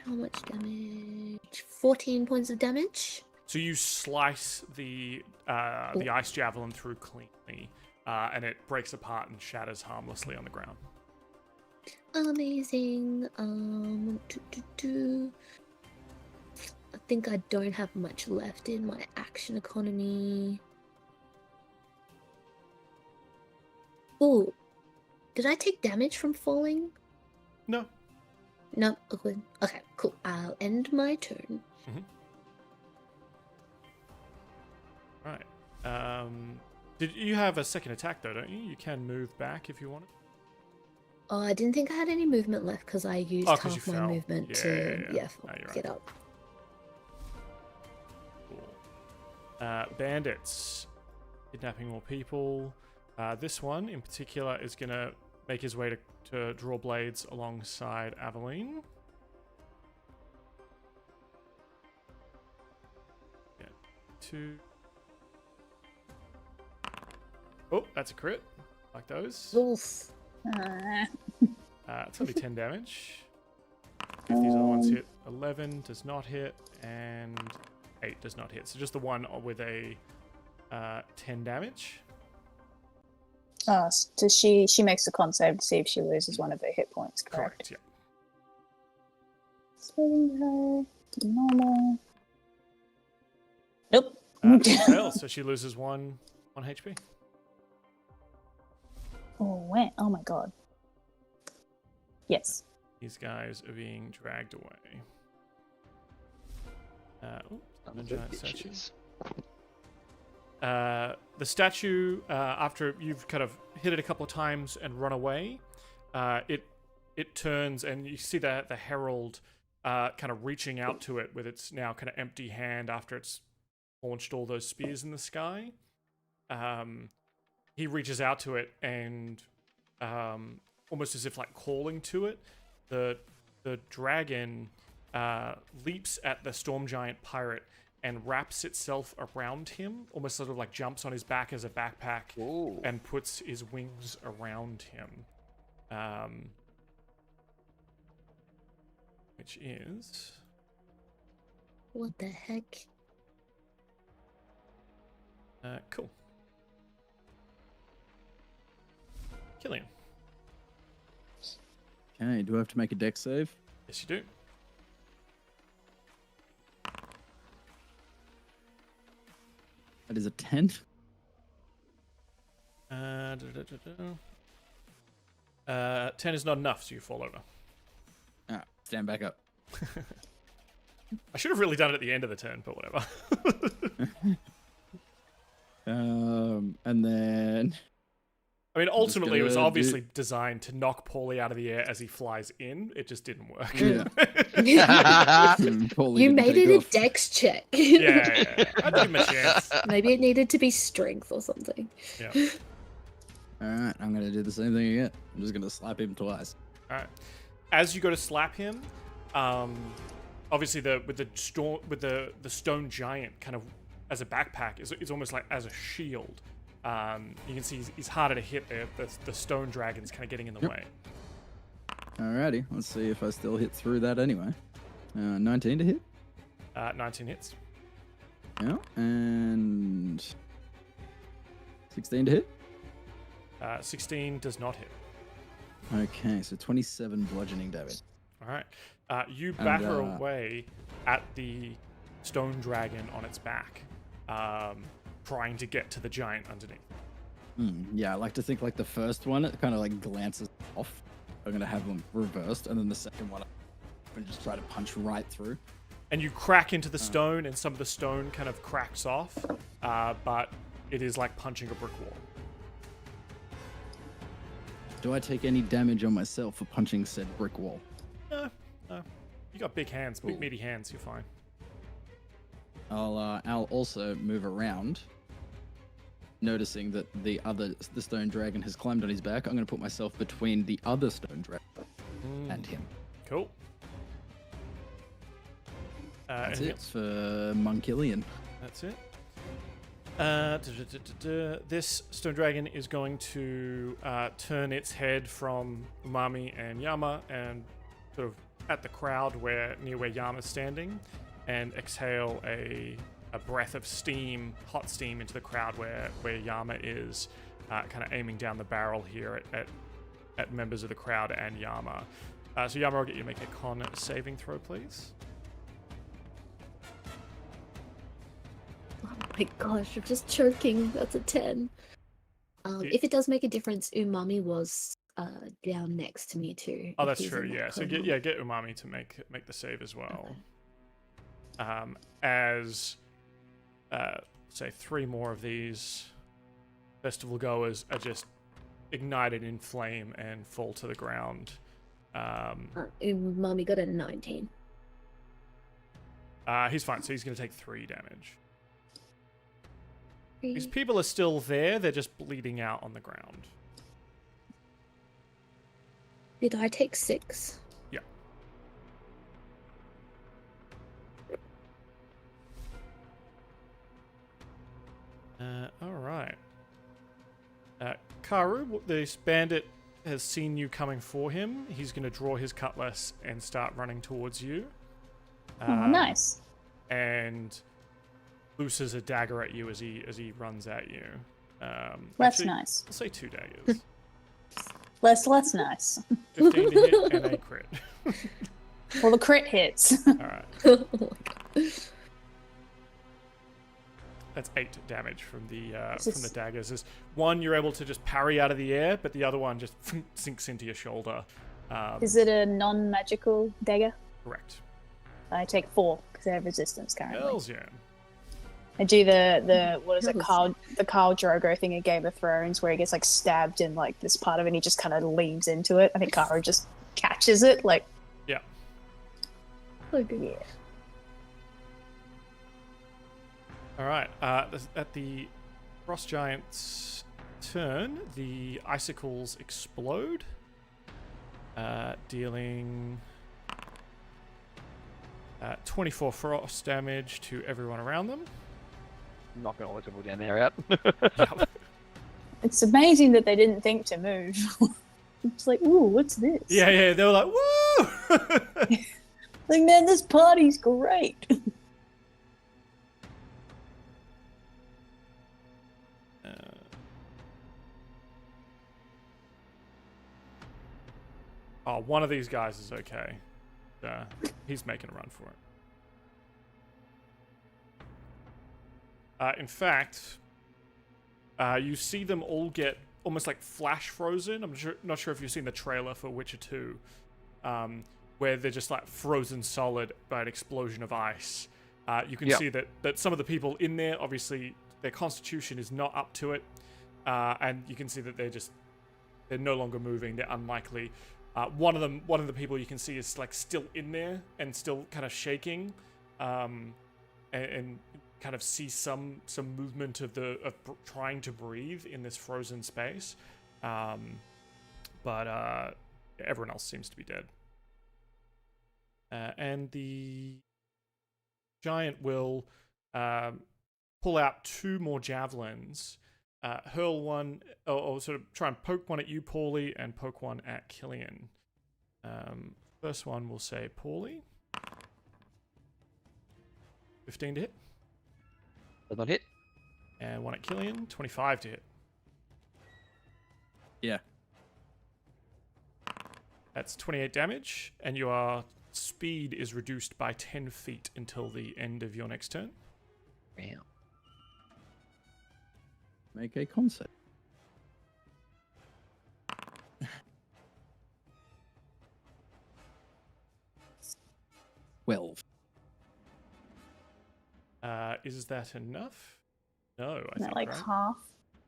how much damage? 14 points of damage. So you slice the ice javelin through cleanly, and it breaks apart and shatters harmlessly on the ground. Amazing. I think I don't have much left in my action economy. Oh, did I take damage from falling? No. No. Okay. Okay. Cool. I'll end my turn. Right. Did you have a second attack though? Don't you? You can move back if you want. Oh, I didn't think I had any movement left because I used Oh, 'cause you half my fell. movement Yeah, to No, you're right. get up. Cool. Bandits kidnapping more people. This one in particular is gonna make his way to draw blades alongside Aveline. Yeah. 2. Oh, that's a crit. Like those. Wolf. It's only 10 damage. If these other ones hit, 11 does not hit, and 8 does not hit. So just the one with a 10 damage. So she makes a con save to see if she loses one of her hit points, correct? Correct, yeah. Saving her to normal. Nope. She fails, so she loses one HP. Oh my god. Yes. These guys are being dragged away. Giant statue. The statue, after you've kind of hit it a couple of times and run away, it turns and you see the herald kind of reaching out to it with its now kind of empty hand after it's launched all those spears in the sky. He reaches out to it and almost as if like calling to it, the dragon leaps at the storm giant pirate and wraps itself around him, almost sort of like jumps on his back as a backpack. Ooh. And puts his wings around him. Which is... What the heck? Cool. Killian. Okay, do I have to make a dex save? Yes, you do. That is a 10. 10 is not enough, so you fall over. Ah, stand back up. I should have really done it at the end of the turn, but whatever. And then... I mean, ultimately, it was gonna obviously designed to knock Paulie out of the air as he flies in. It just didn't work. Yeah. You made it a dex check. Yeah. I'd give him a chance. Maybe it needed to be strength or something. Yeah. Alright, I'm going to do the same thing again. I'm just going to slap him twice. All right. As you go to slap him, obviously with the stone giant kind of as a backpack is almost like as a shield. You can see he's harder to hit there. The stone dragon's kind of getting in the way. Alrighty, let's see if I still hit through that anyway. 19 to hit. 19 hits. Yeah, and 16 to hit. 16 does not hit. Okay, so 27 bludgeoning damage. All right. You batter away at the stone dragon on its back, trying to get to the giant underneath. Yeah, I like to think like the first one, it kind of like glances off. I'm going to have them reversed, and then the second one, I'm going to just try to punch right through. And you crack into the stone, and some of the stone kind of cracks off, but it is like punching a brick wall. Do I take any damage on myself for punching said brick wall? No. You got big hands, big meaty hands. You're fine. I'll also move around, noticing that the stone dragon has climbed on his back. I'm going to put myself between the other stone dragon and him. Cool. That's it for Monkillian. That's it. This stone dragon is going to turn its head from Umami and Yama and sort of at the crowd near where Yama's standing, and exhale a breath of steam, hot steam, into the crowd where Yama is, kind of aiming down the barrel here at members of the crowd and Yama. So Yama, I'll get you to make a con saving throw, please. Oh my gosh, I'm just choking. That's a 10. If it does make a difference, Umami was down next to me too. Oh, if that's he's true. in that Yeah. So coma. get Umami to make the save as well. As say 3 more of these festival goers are just ignited in flame and fall to the ground. Umami got a 19. He's fine. So he's going to take 3 damage. These people are still there. They're just bleeding out on the ground. Did I take 6? Yeah. All right. Karu, this bandit has seen you coming for him. He's going to draw his cutlass and start running towards you. Oh, nice. And looses a dagger at you as he runs at you. That's actually, nice. I'll say 2 daggers. Less nice. 15 to hit and a crit. Well, the crit hits. All right. Oh my god. That's 8 damage from the daggers. There's one you're able to just parry out of the air, but the other one just sinks into your shoulder. Is it a non-magical dagger? Correct. I take 4 because I have resistance currently. Hells yeah. I do the what is it, Hells. the Khal Drogo thing in Game of Thrones where he gets like stabbed in like this part of it and he just kind of leans into it. I think Karu just catches it like. Yeah. Oh good. Yeah. All right. At the frost giant's turn, the icicles explode, dealing 24 frost damage to everyone around them. Knocking all the people down there out. Yep. It's amazing that they didn't think to move. It's like, ooh, what's this? Yeah. They were like, woo! Like, man, this party's great. Oh, one of these guys is okay. He's making a run for it. In fact, you see them all get almost like flash frozen. I'm not sure if you've seen the trailer for Witcher 2, where they're just like frozen solid by an explosion of ice. You can see that some of the people in there, obviously, their constitution is not up to it, and you can see that they're no longer moving. They're unlikely. One of the people you can see is like still in there and still kind of shaking, and kind of see some movement of trying to breathe in this frozen space, but everyone else seems to be dead. And the giant will pull out 2 more javelins. Hurl one, or sort of try and poke one at you, Paulie, and poke one at Killian. First one will say Paulie. 15 to hit. Does not hit. And one at Killian, 25 to hit. Yeah. That's 28 damage, and your speed is reduced by 10 feet until the end of your next turn. Wow. Make a concept. 12. Is that enough? No, I Isn't think that like right? half?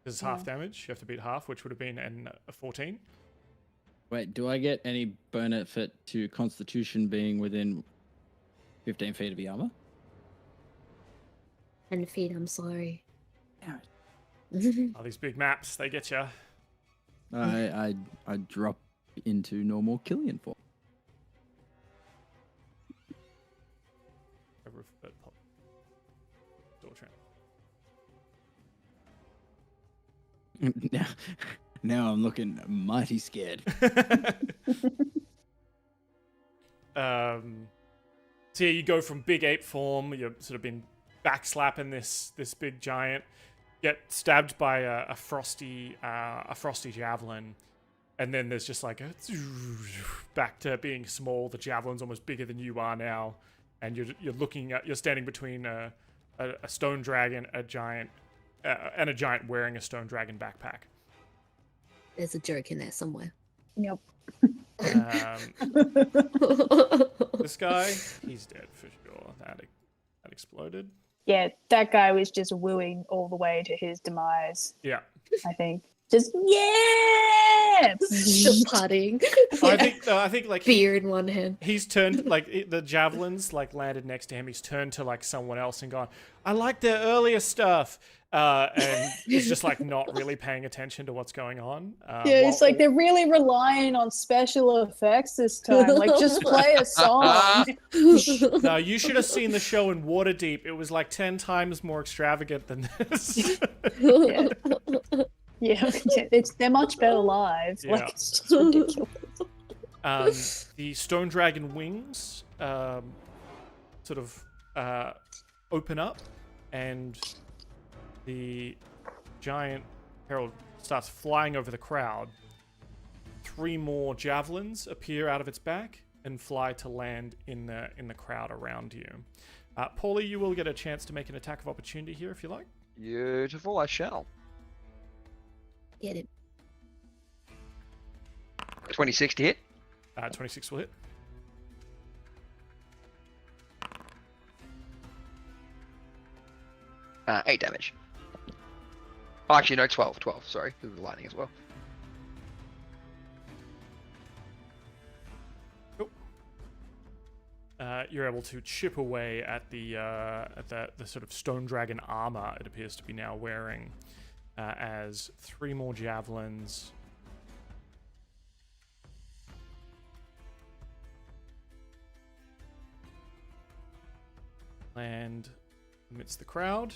This is half damage. You have to beat half, which would have been a 14. Wait, do I get any benefit to Constitution being within 15 feet of Yama? 10 feet, I'm sorry. Oh, these big maps, they get you. I drop into normal Killian form. door trim. Now I'm looking mighty scared. So yeah, you go from big ape form. You've sort of been backslapping this big giant. Get stabbed by a frosty javelin, and then there's just like a back to being small. The javelin's almost bigger than you are now, and you're standing between a stone dragon, a giant wearing a stone dragon backpack. There's a joke in there somewhere. Yep. This guy, he's dead for sure. That exploded. Yeah, that guy was just wooing all the way to his demise. Yeah. I think. Just Still putting. I think like beer in one hand. He's turned like the javelins like landed next to him. He's turned to like someone else and gone, "I like their earlier stuff," and he's just like not really paying attention to what's going on. Yeah, it's like they're really relying on special effects this time. Like, just play a song. No, you should have seen the show in Waterdeep. It was like 10 times more extravagant than this. Yeah, they're much better live. Yeah. Like, it's just ridiculous. The stone dragon wings sort of open up, and the giant herald starts flying over the crowd. 3 more javelins appear out of its back and fly to land in the crowd around you. Paulie, you will get a chance to make an attack of opportunity here if you like. Beautiful, I shall. Get it. 26 to hit. 26 will hit. Uh, 8 damage. Oh, actually, no, 12. 12, sorry. This is lightning as well. Cool. You're able to chip away at the sort of stone dragon armor it appears to be now wearing, as 3 more javelins land amidst the crowd.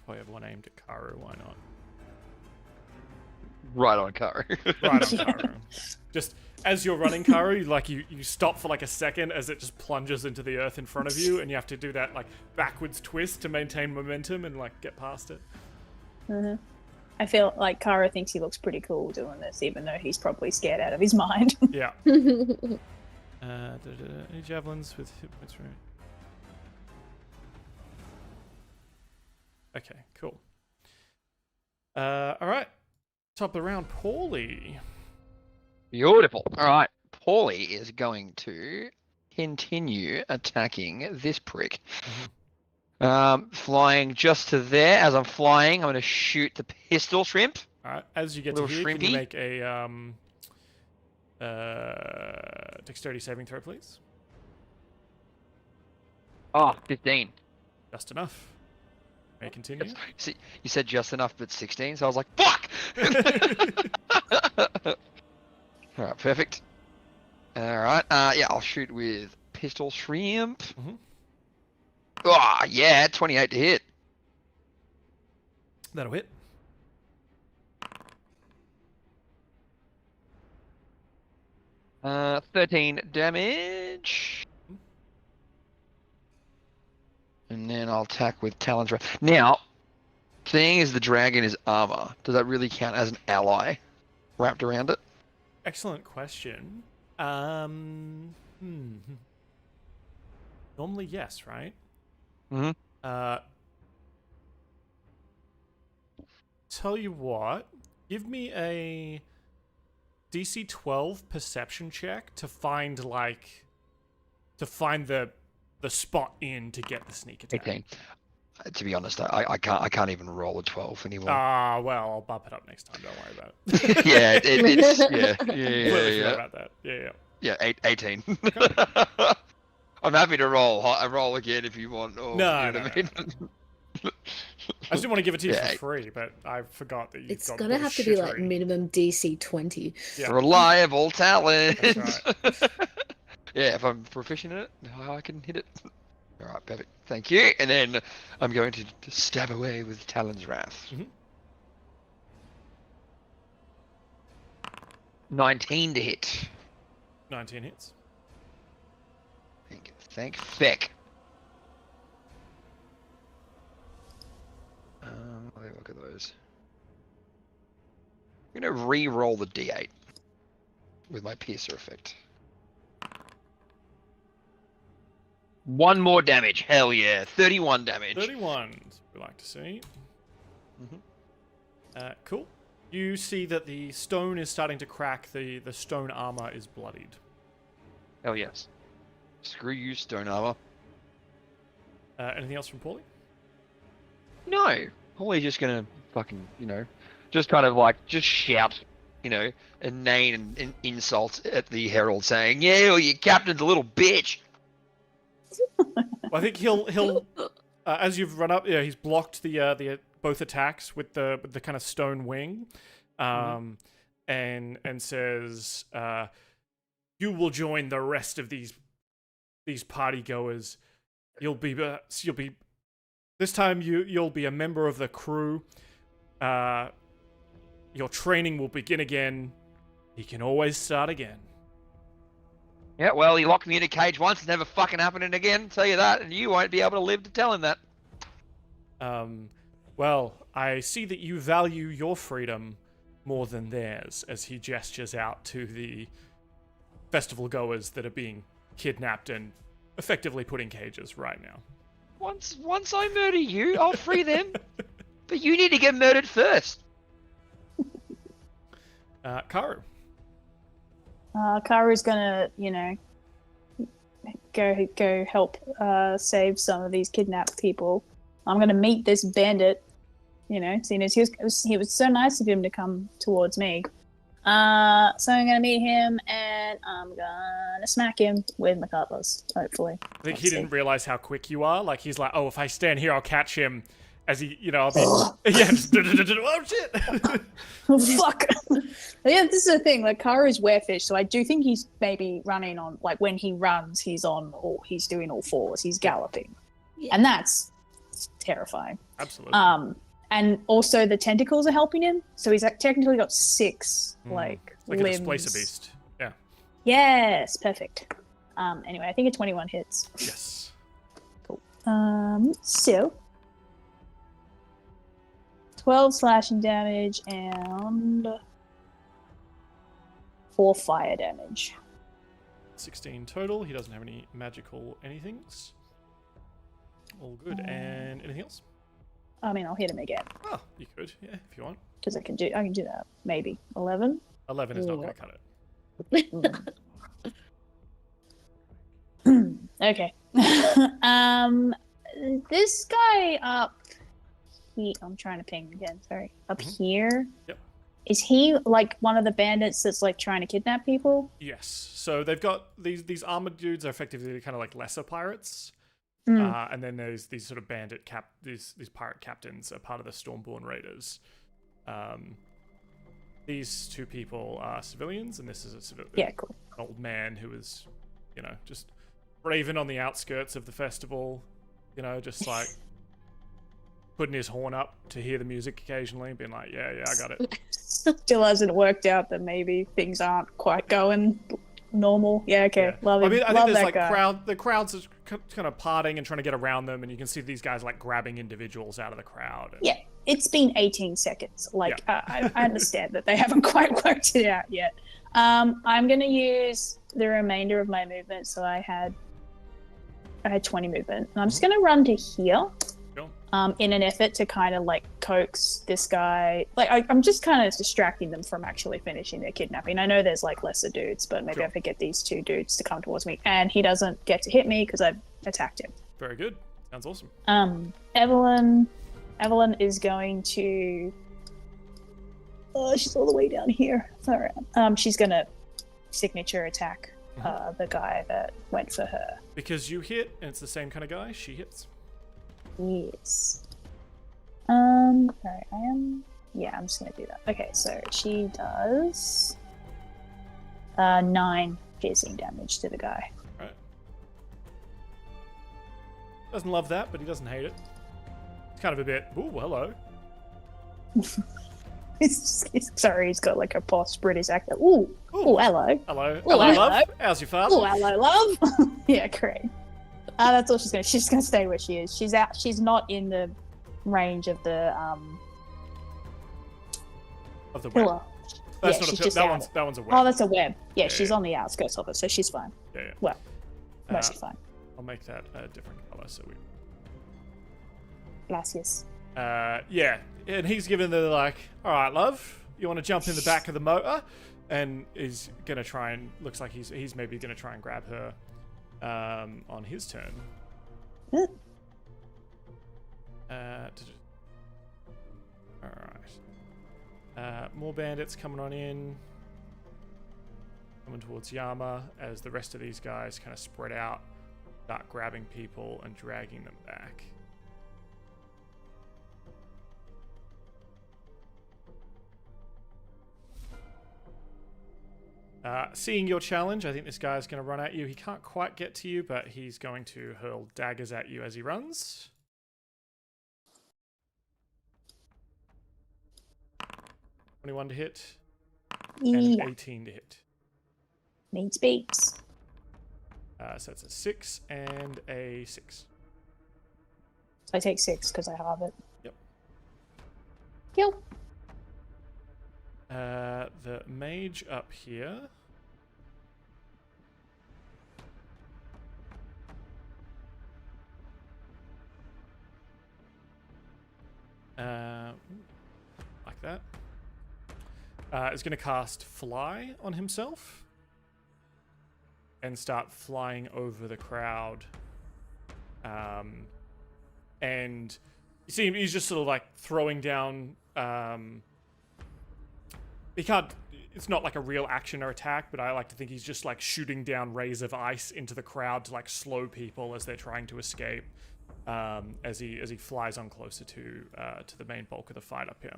Probably have one aimed at Karu, why not? Right on, Karu. Right on Karu. Just as you're running, Karu, like you stop for like a second as it just plunges into the earth in front of you, and you have to do that like backwards twist to maintain momentum and like get past it. Mm-hmm. I feel like Kara thinks he looks pretty cool doing this, even though he's probably scared out of his mind. Yeah. Any javelins with hit points, right? Okay, cool. All right. Top of the round, Paulie. Beautiful. All right. Paulie is going to continue attacking this prick. Flying just to there. As I'm flying, I'm going to shoot the pistol shrimp. All right. As you get to Little here, can you shrimpy. make a dexterity saving throw, please? Oh, 15. Just enough. May continue. See, you said just enough, but 16, so I was like, fuck! Alright, perfect. Alright, yeah, I'll shoot with pistol shrimp. Mm-hmm. Oh, yeah, 28 to hit. That'll hit. Uh, 13 damage. And then I'll attack with Talon's Wrath. Now, seeing as the dragon is armor, does that really count as an ally wrapped around it? Excellent question. Normally, yes, right? Mm-hmm. Tell you what, give me a DC 12 perception check to find the spot in to get the sneak attack. 18. To be honest, I can't even roll a 12 anymore. Ah, well, I'll bump it up next time. Don't worry about it. Yeah, it's Completely forgot about that. Yeah. 18. I'm happy to roll. I roll again if you want. Or, No, you know what I mean? I just didn't want to give it to you Yeah. for free, but I forgot that you. It's got gonna have to be like bullshittery. minimum DC 20. Yeah. Reliable talent. That's right. Yeah, if I'm proficient in it, I can hit it. All right, perfect. Thank you. And then I'm going to stab away with Talon's Wrath. Mhm. 19 to hit. 19 hits. Thank feck. Let me look at those. I'm gonna re-roll the D8 with my piercer effect. 1 more damage. Hell yeah, 31 damage. 31. We like to see. Cool. You see that the stone is starting to crack. The stone armor is bloodied. Hell yes. Screw you, stone armor. Anything else from Paulie? No. Holly's just gonna fucking, just kind of like, just shout, inane and insult at the herald saying, yeah, well, your captain's a little bitch. Well, I think he'll as you've run up, he's blocked the both attacks with the kind of stone wing, and says, you will join the rest of these party goers. You'll be this time you'll be a member of the crew. Your training will begin again. You can always start again. Yeah, well, he locked me in a cage once. It's never fucking happening again. Tell you that, and you won't be able to live to tell him that. Well, I see that you value your freedom more than theirs, as he gestures out to the festival goers that are being kidnapped and effectively put in cages right now. Once I murder you, I'll free them. But you need to get murdered first. Karu. Karu's gonna, go help save some of these kidnapped people. I'm gonna meet this bandit, seeing as he was so nice of him to come towards me. So I'm gonna meet him and I'm gonna smack him with my cutlass, hopefully. I think he didn't realize how quick you are. Like, he's like, oh, if I stand here, I'll catch him. As he, I'll be, yeah, just, oh shit. Oh, fuck. Yeah, this is the thing. Like, Karu's werefish, so I do think he's maybe running on, like, when he runs, he's doing all fours. He's galloping, and that's terrifying. Absolutely. And also the tentacles are helping him, so he's technically got 6 like a limbs. displacer beast. Yeah. Yes, perfect. Anyway, I think a 21 hits. Yes. Cool. So 12 slashing damage and 4 fire damage. 16 total. He doesn't have any magical anythings. All good. And anything else? I mean, I'll hit him again. Oh, you could, yeah, if you want. Because I can do that. Maybe 11. 11 is not going to cut it. Okay. This guy up. I'm trying to ping again. Sorry. Up here. Yep. Is he like one of the bandits that's like trying to kidnap people? Yes. So they've got these armored dudes are effectively kind of like lesser pirates. And then there's these sort of these pirate captains are part of the Stormborn Raiders. These 2 people are civilians, and this is Yeah, cool. an old man who is, just raving on the outskirts of the festival, just like putting his horn up to hear the music occasionally, being like, yeah, I got it. Still hasn't worked out that maybe things aren't quite going normal. Yeah, okay. Yeah. Love it. I mean, I Love think there's that like guy. the crowd's just kind of parting and trying to get around them, and you can see these guys like grabbing individuals out of the crowd. And... Yeah, it's been 18 seconds. Like, Yeah. I understand that they haven't quite worked it out yet. I'm going to use the remainder of my movement. So I had 20 movement. And I'm just going to run to here. Sure. In an effort to kind of like coax this guy. Like, I'm just kind of distracting them from actually finishing their kidnapping. I know there's like lesser dudes, but maybe I could get these 2 dudes to come towards me. And he doesn't get to hit me because I've attacked him. Very good. Sounds awesome. Evelyn is going to... Oh, she's all the way down here. Sorry. She's going to signature attack the guy that went for her. Because you hit, and it's the same kind of guy, she hits. Yes. Sorry, I'm just gonna do that. Okay, so she does 9 piercing damage to the guy. Doesn't love that, but he doesn't hate it. It's kind of a bit, ooh, hello. Sorry, he's got like a posh British accent. Ooh, hello. Hello. Ooh, Hello, hello. love. How's your father? Oh, hello, love. Yeah, great. That's all she's gonna stay where she is. She's out. She's not in the range of the Of the web. pillar. That's Yeah, not she's a just that out. one's that one's a web. Oh, that's a web. Yeah, Yeah, she's yeah. on the outskirts of it, so she's fine. Yeah, yeah. Well, mostly Uh, fine. I'll make that a different color so we. Gracias. Yeah, and he's given the like, all right, love, you want to jump in the back of the motor, and is gonna try and looks like he's maybe gonna try and grab her, on his turn. All right. More bandits coming on in. Coming towards Yama as the rest of these guys kind of spread out, start grabbing people and dragging them back. Seeing your challenge, I think this guy is going to run at you. He can't quite get to you, but he's going to hurl daggers at you as he runs. 21 to hit, and Yeah. 18 to hit. Needs beats. So it's a 6 and a 6. So I take 6 because I have it. Yep. Kill. The mage up here. Like that. Is going to cast Fly on himself and start flying over the crowd. And you see him, he's just sort of like throwing down. He can't. It's not like a real action or attack, but I like to think he's just like shooting down rays of ice into the crowd to like slow people as they're trying to escape. As he flies on closer to the main bulk of the fight up here.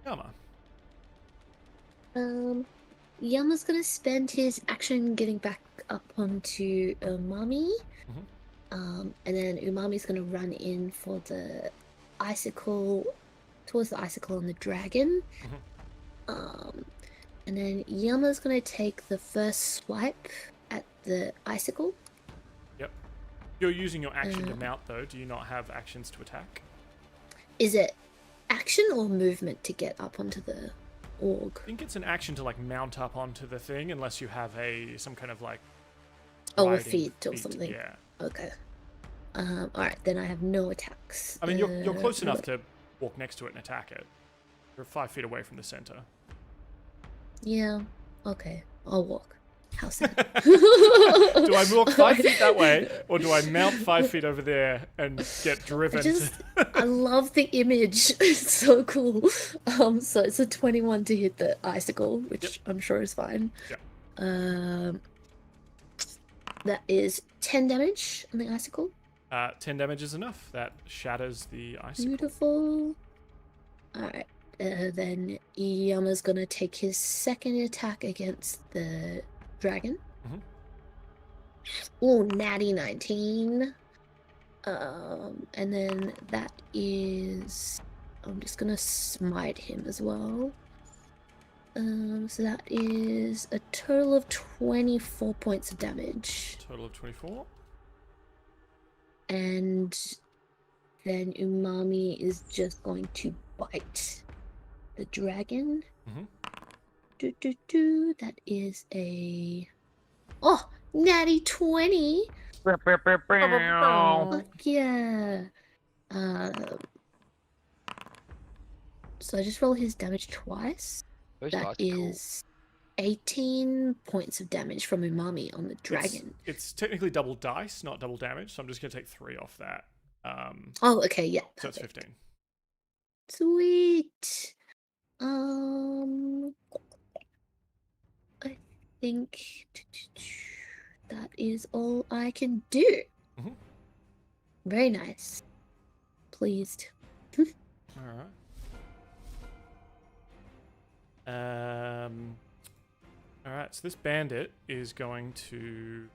Yama. Yama's gonna spend his action getting back up onto Umami. And then Umami's gonna run in for the icicle, towards the icicle and the dragon. And then Yama's gonna take the first swipe at the icicle. Yep. You're using your action to mount, though. Do you not have actions to attack? Is it action or movement to get up onto the org? I think it's an action to like mount up onto the thing, unless you have some kind of like. Oh, a riding feat or feat, something. Yeah. Okay. Alright, then I have no attacks. I mean, you're close enough to walk next to it and attack it. You're 5 feet away from the center. Yeah. Okay. I'll walk. How sad. Do I walk 5 feet that way, or do I mount 5 feet over there and get driven? I love the image. It's so cool. So it's a 21 to hit the icicle, which I'm sure is fine. Yep. That is 10 damage on the icicle. 10 damage is enough. That shatters the icicle. Beautiful. Alright. Then Yama's gonna take his second attack against the dragon. Oh, natty 19. And then that is... I'm just gonna smite him as well. So that is a total of 24 points of damage. Total of 24. And then Umami is just going to bite the dragon. That is a... Oh, natty 20! Fuck yeah! So I just roll his damage twice. That is 18 points of damage from Umami on the dragon. It's technically double dice, not double damage, so I'm just going to take 3 off that. Oh, okay, yeah. So it's perfect. 15. Sweet. I think that is all I can do. Very nice. Pleased. All right. All right. So this bandit is going to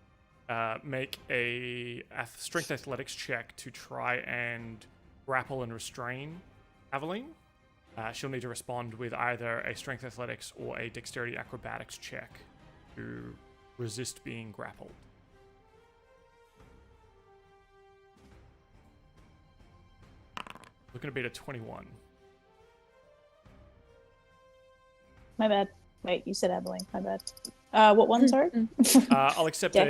make a strength athletics check to try and grapple and restrain Aveline. She'll need to respond with either a strength athletics or a dexterity acrobatics check to resist being grappled. Looking to beat a 21. My bad. Wait, you said Abilene. My bad. What one, sorry? I'll accept Yeah.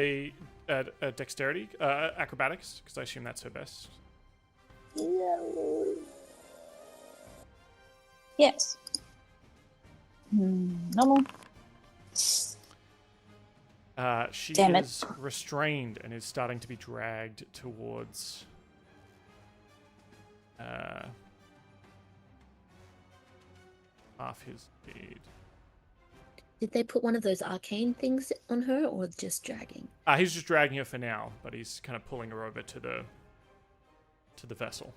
a dexterity acrobatics because I assume that's her best. Yes. Normal. She Damn it. is restrained and is starting to be dragged towards half his speed. Did they put one of those arcane things on her, or just dragging? He's just dragging her for now, but he's kind of pulling her over to the vessel.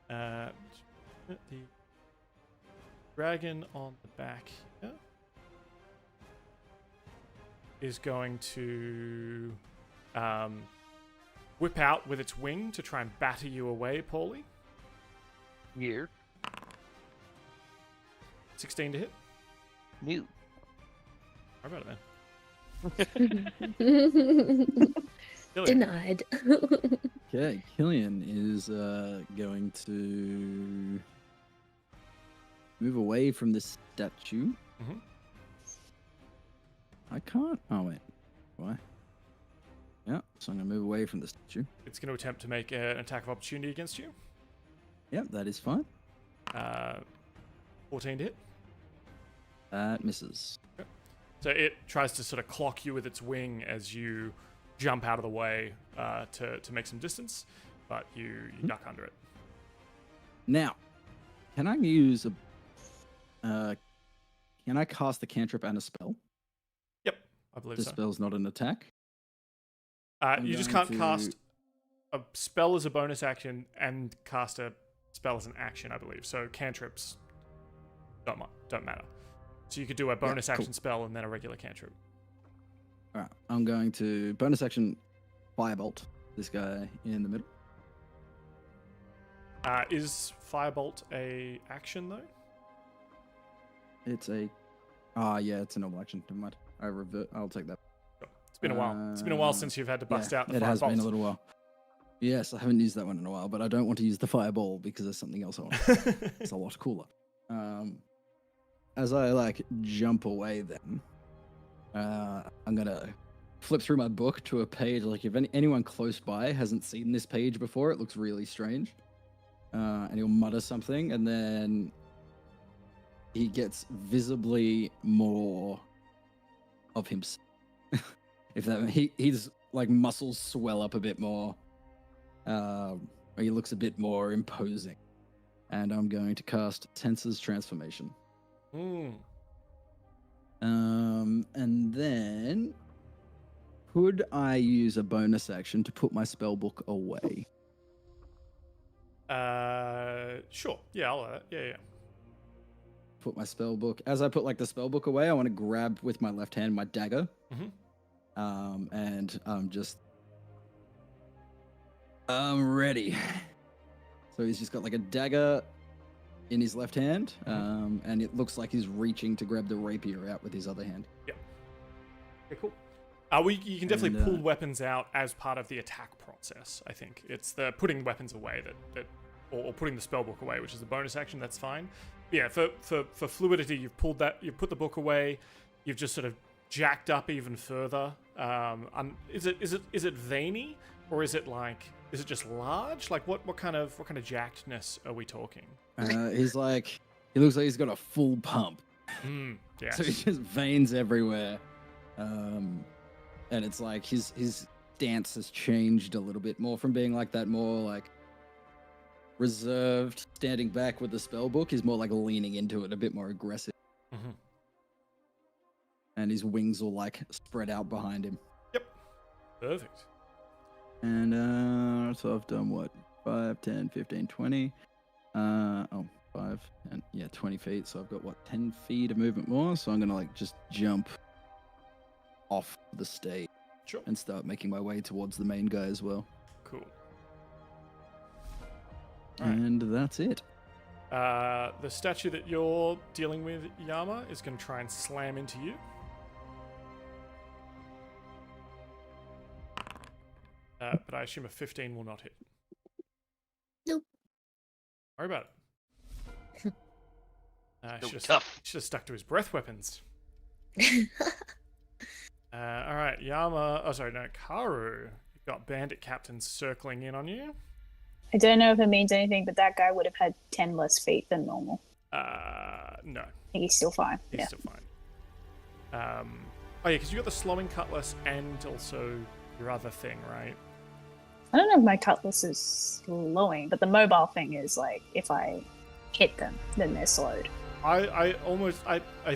The dragon on the back here is going to whip out with its wing to try and batter you away, Paulie. Here. 16 to hit. New. How about it then? Killian. Denied. Okay, Killian is going to move away from the statue. Mhm. I can't. Oh wait, why? Yeah, so I'm gonna move away from the statue. It's going to attempt to make an attack of opportunity against you. Yep, that is fine. 14 to hit. That misses. So it tries to sort of clock you with its wing as you jump out of the way to make some distance, but you duck under it. Now, can I use a? Can I cast a cantrip and a spell? Yep, I believe The so. spell's not an attack. You just going can't cast a spell as a bonus action and cast a spell as an action, I believe. So cantrips don't matter. So you could do a bonus cool. action spell and then a regular cantrip. All right, I'm going to bonus action firebolt this guy in the middle. Is Firebolt a action though? It's a. Yeah, it's a normal action. Never mind. I'll take that. It's been a while. It's been a while since you've had to bust out the It has Firebolt. been a little while. Yes, I haven't used that one in a while, but I don't want to use the fireball because there's something else I want. It's a lot cooler. As I jump away, then I'm gonna flip through my book to a page. Like if anyone close by hasn't seen this page before, it looks really strange. And he'll mutter something, and then he gets visibly more of himself. If that he's like muscles swell up a bit more. He looks a bit more imposing. And I'm going to cast Tensor's Transformation. And then could I use a bonus action to put my spell book away? Sure. Yeah, I'll allow that. Yeah. Put my spell book. As I put the spell book away, I want to grab with my left hand my dagger. Mhm. And I'm ready. So he's just got a dagger in his left hand, and it looks like he's reaching to grab the rapier out with his other hand. Okay, cool. You can definitely pull weapons out as part of the attack process. I think it's the putting weapons away or putting the spell book away, which is a bonus action. That's fine. Yeah, for fluidity, you've put the book away. You've just sort of jacked up even further. Is it veiny, or is it just large? What kind of jackedness are we talking? He looks like he's got a full pump. Yes. So he just veins everywhere. And it's like his stance has changed a little bit more from being that more reserved, standing back with the spell book. He's more leaning into it, a bit more aggressive. Mm-hmm. And his wings will spread out behind him. Yep. Perfect. And so I've done what? 5, 10, 15, 20. 5 and 20 feet. So I've got 10 feet of movement more. So I'm gonna just jump off the stage Sure. and start making my way towards the main guy as well. Cool. Right. And that's it. The statue that you're dealing with, Yama, is going to try and slam into you. But I assume a 15 will not hit. Nope. Worry about it. Tough. Should have stuck to his breath weapons. All right, Yama. Oh, sorry, no, Karu. You've got bandit captains circling in on you. I don't know if it means anything, but that guy would have had 10 less feet than normal. No. I think he's still fine. He's still fine. Oh yeah, because you got the slowing cutlass and also your other thing, right? I don't know if my cutlass is slowing, but the mobile thing is like, if I hit them, then they're slowed. I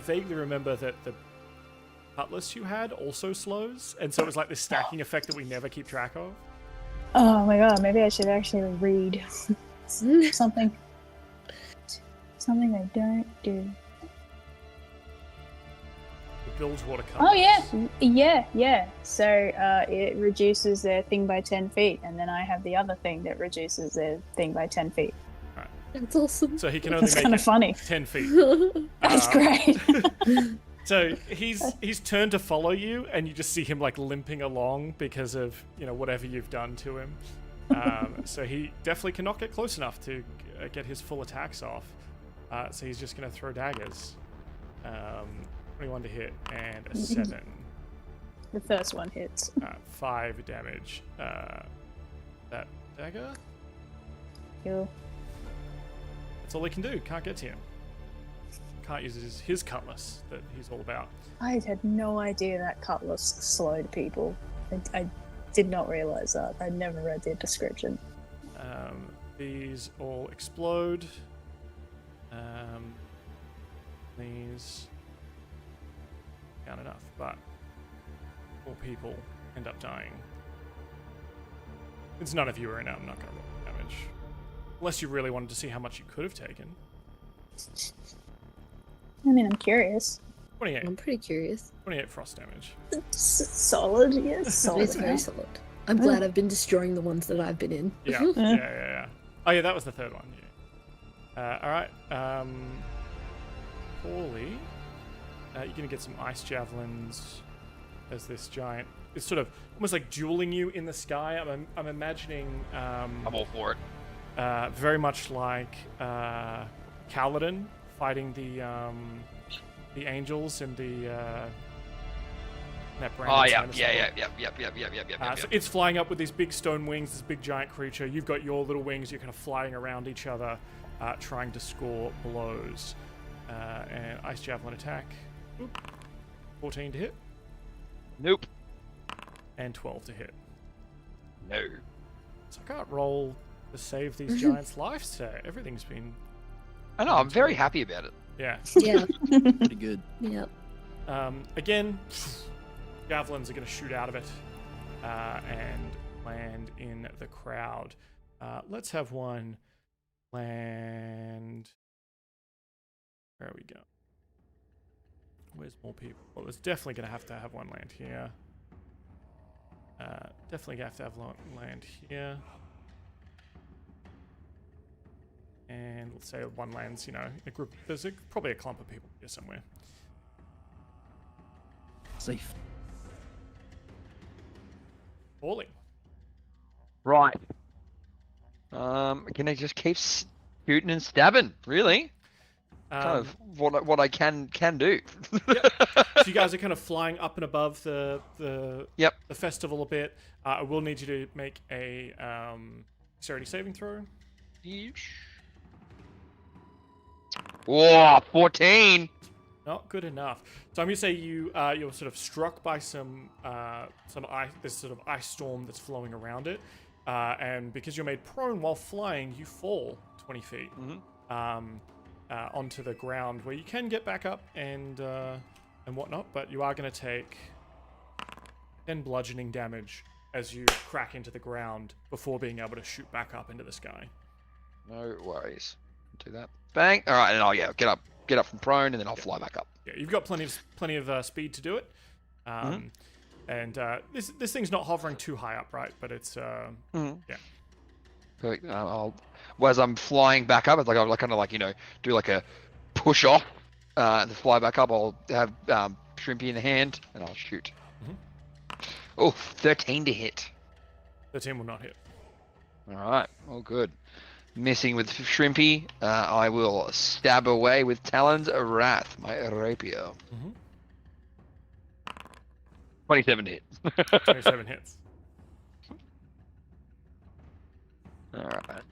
vaguely remember that the cutlass you had also slows, and so it was like this stacking effect that we never keep track of. Oh my god, maybe I should actually read something. Something I don't do. The Bilgewater cutlass. Oh yeah. So it reduces their thing by 10 feet, and then I have the other thing that reduces their thing by 10 feet. That's awesome. So he can only That's make kind it of funny. 10 feet. That's great. So he's turned to follow you, and you just see him like limping along because of whatever you've done to him. So he definitely cannot get close enough to get his full attacks off. So he's just going to throw daggers. 21 to hit and a 7. The first one hits. 5 damage. That dagger. Cool. That's all he can do. Can't get to him. Can't use his cutlass that he's all about. I had no idea that cutlass slowed people. I did not realize that. I never read the description. These all explode. These count enough, but 4 people end up dying. Since none of you are in it, I'm not going to roll damage. Unless you really wanted to see how much you could have taken. I mean, I'm curious. 28. I'm pretty curious. 28 frost damage. Solid, yes. Solid. It's very solid. I'm glad I've been destroying the ones that I've been in. Yeah. Oh yeah, that was the third one. Yeah. All right. Paulie, you're gonna get some ice javelins as this giant. It's sort of almost like dueling you in the sky. I'm imagining. I'm all for it. Very much like Kaladin fighting the angels and the. Oh yeah. So it's flying up with these big stone wings, this big giant creature. You've got your little wings. You're kind of flying around each other, trying to score blows. And ice javelin attack. Oop. 14 to hit. Nope. And 12 to hit. No. So I can't roll to save these giants' lives today. Everything's been. I know. I'm very happy about it. Yeah. Yeah. Pretty good. Yep. Again, javelins are going to shoot out of it and land in the crowd. Let's have one land. Where we go? Where's more people? Well, there's definitely going to have one land here. Definitely going to have land here. And let's say one lands, a group. There's probably a clump of people here somewhere. Safe. Paulie. Right. Can I just keep shooting and stabbing? Really? Kind of what I can do. Yep. So you guys are kind of flying up and above the festival a bit. I will need you to make a dexterity saving throw. Whoa, 14. Not good enough. So I'm gonna say you're sort of struck by some ice, this sort of ice storm that's flowing around it, and because you're made prone while flying, you fall 20 feet onto the ground, where you can get back up and whatnot, but you are gonna take 10 bludgeoning damage as you crack into the ground before being able to shoot back up into the sky. No worries. Do that. Bang. All right, and I'll get up from prone, and then I'll fly back up. Yeah, you've got plenty of speed to do it. And this thing's not hovering too high up, right? But it's yeah. Perfect. As I'm flying back up, it's like I'll kind of like do like a push off, and fly back up. I'll have Shrimpy in the hand, and I'll shoot. Oh, 13 to hit. 13 will not hit. All right, all good. Missing with Shrimpy, I will stab away with Talons of Wrath, my rapier. 27 to hit. 27 hits. All right.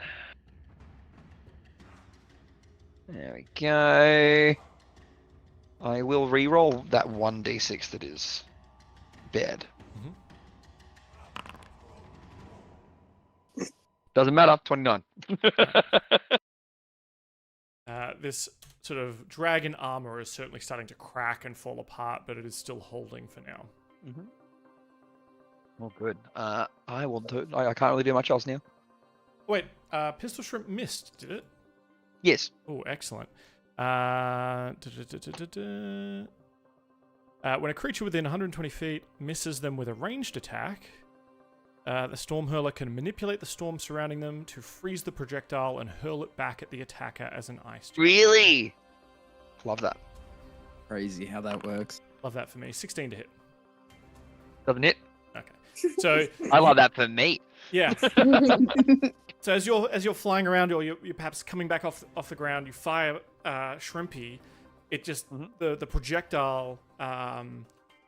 There we go. I will re-roll that 1d6 that is bad. Doesn't matter, 29. This sort of dragon armor is certainly starting to crack and fall apart, but it is still holding for now. Well, good. I will do. I can't really do much else now. Wait, Pistol Shrimp missed, did it? Yes. Oh, excellent. When a creature within 120 feet misses them with a ranged attack, the Storm Hurler can manipulate the storm surrounding them to freeze the projectile and hurl it back at the attacker as an ice jet. Really? Love that. Crazy how that works. Love that for me. 16 to hit. Doesn't it? Okay. So I love that for me. yeah. So as you're flying around, or you're perhaps coming back off the ground, you fire Shrimpy. It just the projectile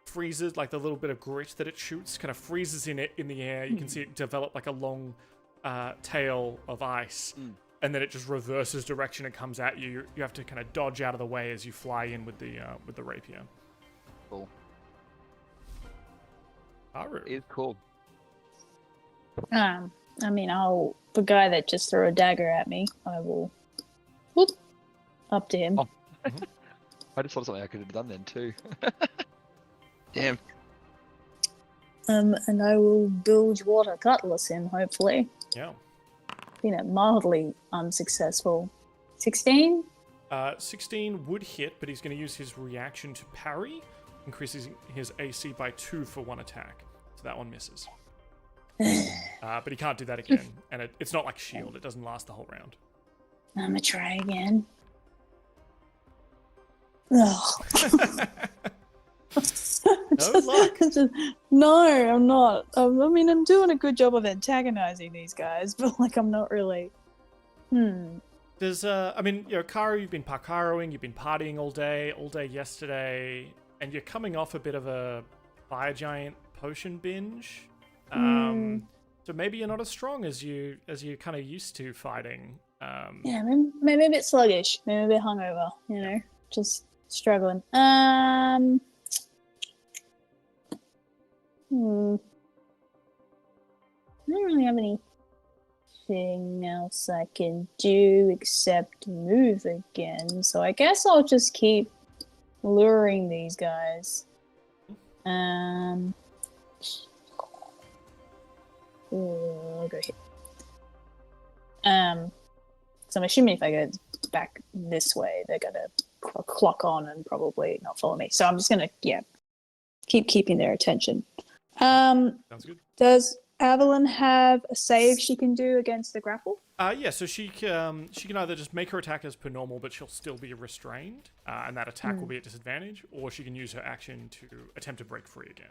freezes, like the little bit of grit that it shoots kind of freezes in the air. You can see it develop like a long tail of ice, and then it just reverses direction and comes at you. You have to kind of dodge out of the way as you fly in with the rapier. Cool. Haru. It's cool. I mean, the guy that just threw a dagger at me, I will whoop up to him. Oh. I just thought of something I could have done then too. Damn. And I will bilge water cutlass him, hopefully. Yeah. Mildly unsuccessful. 16? 16 would hit, but he's going to use his reaction to parry, increasing his AC by 2 for one attack. So that one misses. But he can't do that again. And it's not like shield. It doesn't last the whole round. I'm going to try again. Ugh. No luck. No, I'm not. I mean, I'm doing a good job of antagonizing these guys, but I'm not really. There's Karu, you've been parkouring, you've been partying all day yesterday, and you're coming off a bit of a fire giant potion binge. So maybe you're not as strong as you kind of used to fighting. Yeah, maybe a bit sluggish, maybe a bit hungover. Just struggling. I don't really have anything else I can do except move again, so I guess I'll just keep luring these guys. I'll go here. So I'm assuming if I go back this way, they're gonna clock on and probably not follow me. So I'm just gonna keep keeping their attention. Sounds good. Does Avalon have a save she can do against the grapple? Yeah, so she can either just make her attack as per normal, but she'll still be restrained, and that attack will be at disadvantage, or she can use her action to attempt to break free again.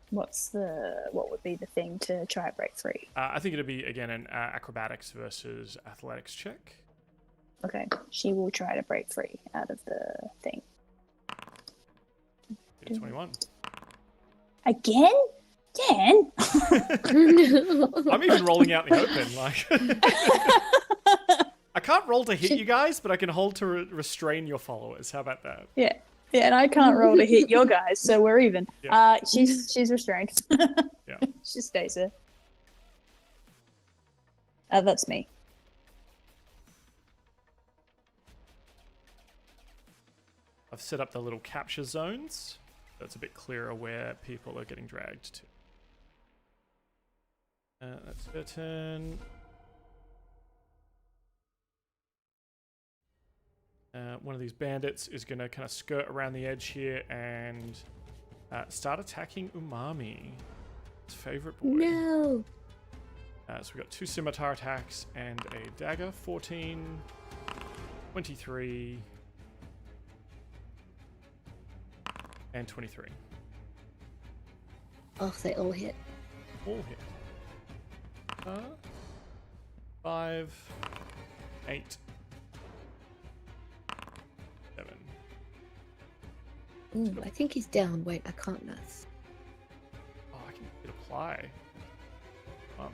What would be the thing to try and break free? I think it'll be again an acrobatics versus athletics check. Okay, she will try to break free out of the thing. 21. Again? I'm even rolling out in the open. I can't roll to hit you guys, but I can hold to restrain your followers. How about that? Yeah, and I can't roll to hit your guys, so we're even. Yeah. She's restrained. Yeah. She stays there. That's me. I've set up the little capture zones, so it's a bit clearer where people are getting dragged to. That's her turn. One of these bandits is going to kind of skirt around the edge here and start attacking Umami, his favorite boy. No. So we got 2 scimitar attacks and a dagger. 14, 23, and 23. Oh, they all hit. All hit. 5, 8, 7. Ooh, I think he's down. Wait, I can't math. Oh, I can hit apply. Umami.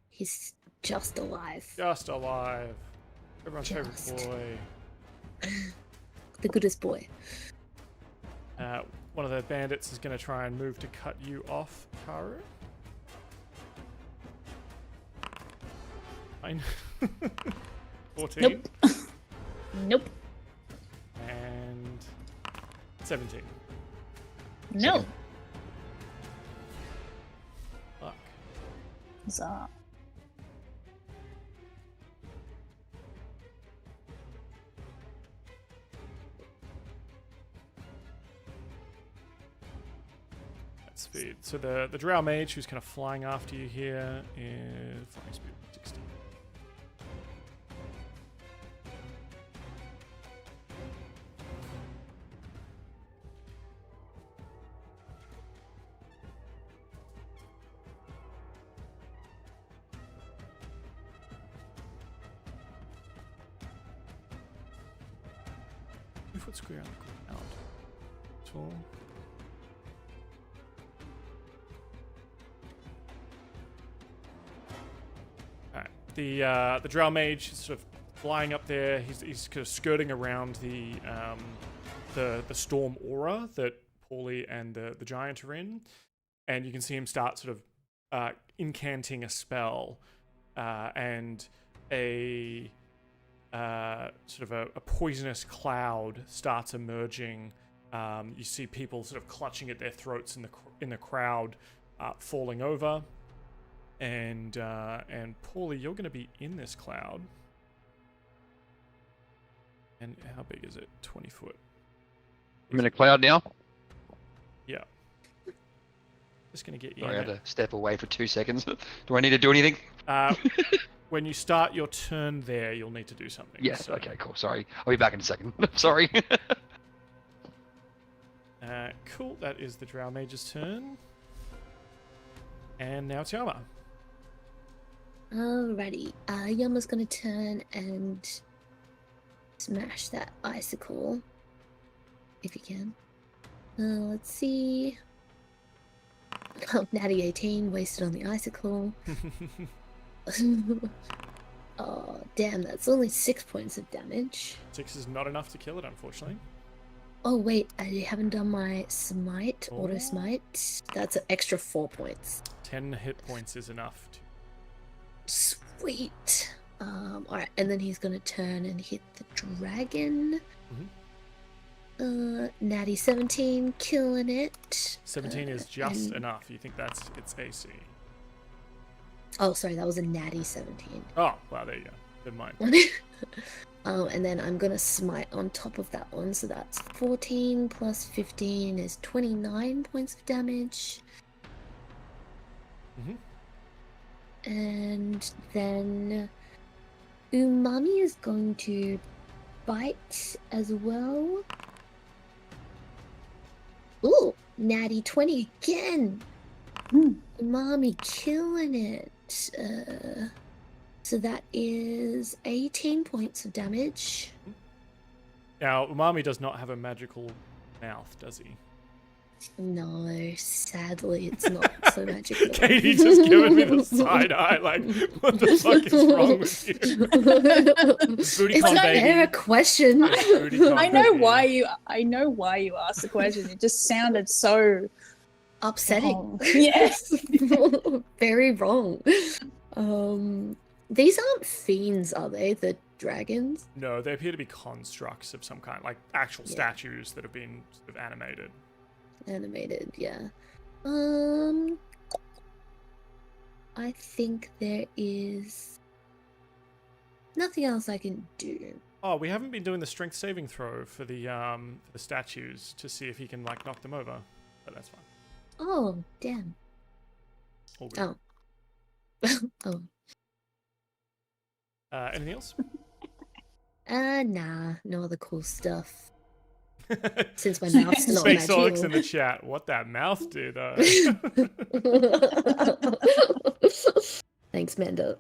He's just alive. Just alive. Everyone's Just. favorite boy. The goodest boy. One of the bandits is going to try and move to cut you off, Karu. Fine. 14. Nope. Nope. And 17. No. Fuck. So, At speed. So the drow mage who's kind of flying after you here is flying speed 60. Foot square on the ground. Tall. Alright. The drow mage is sort of flying up there. He's kind of skirting around the storm aura that Paulie and the giant are in, and you can see him start sort of incanting a spell, and a sort of a poisonous cloud starts emerging. You see people sort of clutching at their throats in the crowd, falling over. And Paulie, you're going to be in this cloud. And how big is it? 20 foot. I'm in a cloud now. Yeah. Just going to get you. Sorry, I in had it. to step away for 2 seconds. Do I need to do anything? When you start your turn there, you'll need to do something. Yes. So, Okay. Cool. Sorry. I'll be back in a second. Sorry. cool. That is the Drow Mage's turn. And now it's Yama. Alrighty. Yama's gonna turn and smash that icicle. If he can. Let's see. Oh, natty 18, wasted on the icicle. Oh, damn, that's only 6 points of damage. 6 is not enough to kill it, unfortunately. Oh, wait, I haven't done my smite, auto Oh. smite. That's an extra 4 points. 10 hit points is enough. Sweet. Alright, and then he's gonna turn and hit the dragon. Natty 17, killing it. 17 is just and- enough. You think that's its AC. Oh, sorry, that was a natty 17. Oh, wow, there you go. Never mind. And then I'm gonna smite on top of that one, so that's 14 plus 15 is 29 points of damage. Mhm. And then Umami is going to bite as well. Ooh, natty 20 again. Umami killing it. So that is 18 points of damage. Now, Umami does not have a magical mouth, does he? No, sadly, it's not so magical. Katie just giving me the side eye, like, what the fuck is wrong with you? It's BootyCon not baby. fair question. BootyCon I know baby. why you asked the question. It just sounded so Upsetting. wrong. Yes. Very wrong. These aren't fiends, are they? The dragons? No, they appear to be constructs of some kind, like actual Yeah. statues that have been sort of animated. Animated, yeah. I think there is Nothing else I can do. Oh, we haven't been doing the strength saving throw for the statues to see if he can like knock them over, but that's fine. Oh, damn. All good. Oh. Anything else? Nah, no other cool stuff. Since my mouth's not Space Orcs magical. in the chat. What that mouth do, though. Thanks, Manda.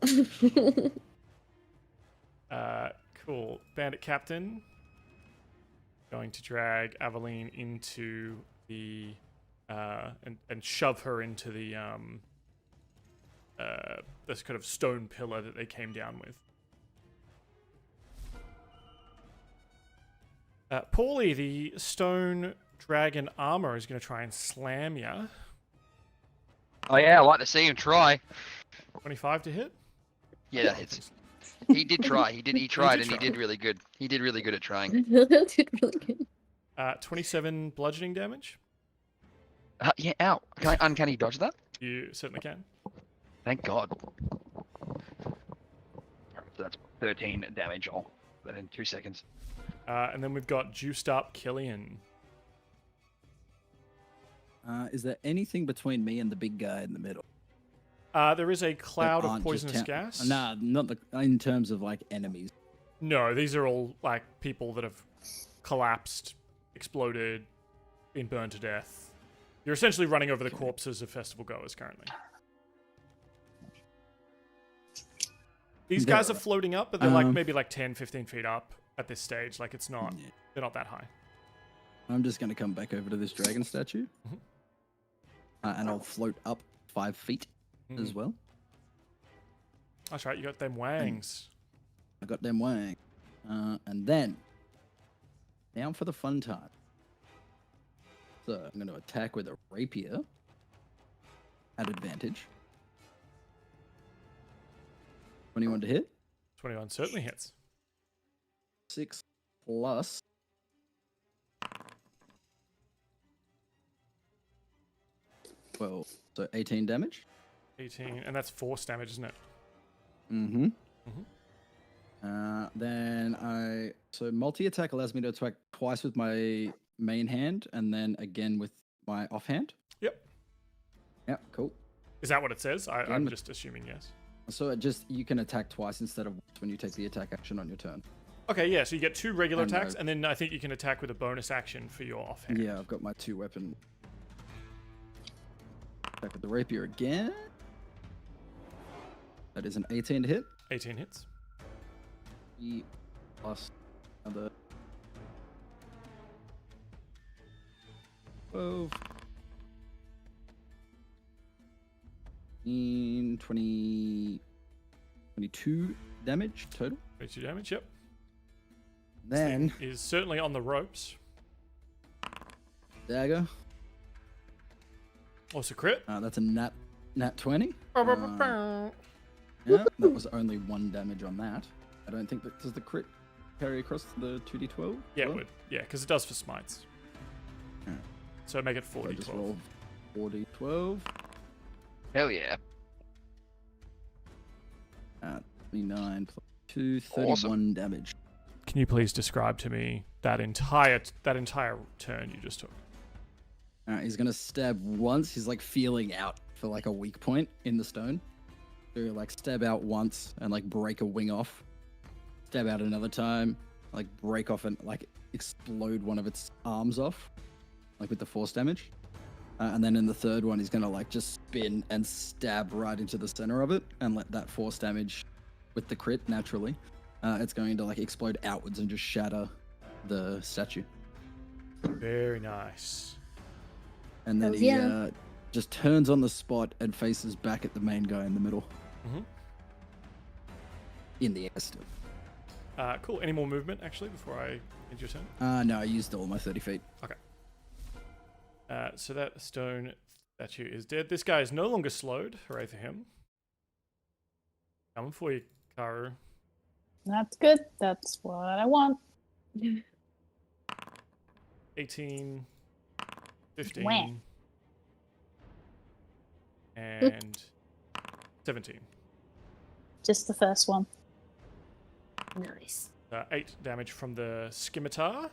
Cool. Bandit Captain. Going to drag Aveline into the and shove her into the this kind of stone pillar that they came down with. Paulie, the stone dragon armor is going to try and slam ya. Oh yeah, I like to see him try. 25 to hit. Yeah, that hits. He did try. He tried, and he did really good. He did really good at trying. Did really good. 27 bludgeoning damage. Yeah, ow. Can I uncanny dodge that? You certainly can. Thank God. So that's 13 damage. I'll that in 2 seconds. And then we've got juiced up Killian. Is there anything between me and the big guy in the middle? There is a cloud of Aren't just poisonous gas. Nah, not in terms of like enemies. No, these are all like people that have collapsed, exploded, been burned to death. You're essentially running over the corpses of festival goers currently. These guys are floating up, but they're like maybe like 10, 15 feet up at this stage. Like it's not, they're not that high. I'm just going to come back over to this dragon statue. And I'll float up 5 feet as well. That's right, you got them wangs. I got them wang. And then, now for the fun time. So I'm going to attack with a rapier at advantage. 21 to hit. 21 certainly hits. 6 plus 12, so 18 damage. 18, and that's force damage, isn't it? Mm-hmm. Then so multi-attack allows me to attack twice with my main hand and then again with my offhand. Yep. Yep, cool. Is that what it says? I'm just assuming yes. So you can attack twice instead of once when you take the attack action on your turn. Okay, yeah, so you get 2 regular attacks, and then I think you can attack with a bonus action for your offhand. Yeah, I've got my 2 weapon. Attack with the rapier again. That is an 18 to hit. 18 hits. Plus another 12. 20, 22 damage total. 22 damage, yep. Then is certainly on the ropes. dagger. Also crit. That's a nat 20. Ba-ba-ba-ba. Yeah, that was only 1 damage on that. I don't think that does the crit carry across the 2d12. Yeah, it would. Yeah, because it does for smites. Yeah. So make it So I just 4d12. roll 4d12. Hell yeah. 29 plus 2, 31 damage. Can you please describe to me that entire turn you just took? He's gonna stab once. He's like feeling out for like a weak point in the stone. So like stab out once and like break a wing off. Stab out another time, like break off and like explode one of its arms off, like with the force damage. And then in the third one, he's gonna like just spin and stab right into the center of it and let that force damage with the crit naturally. It's going to like explode outwards and just shatter the statue. Very nice. And then he just turns on the spot and faces back at the main guy in the middle. In the air still. Cool. Any more movement actually before I end your turn? No, I used all my 30 feet. Okay. So that stone statue is dead. This guy is no longer slowed. Hooray for him. Coming for you, Karu. That's good. That's what I want. 18, 15, Wah. and 17. Just the first one. Nice. 8 damage from the scimitar.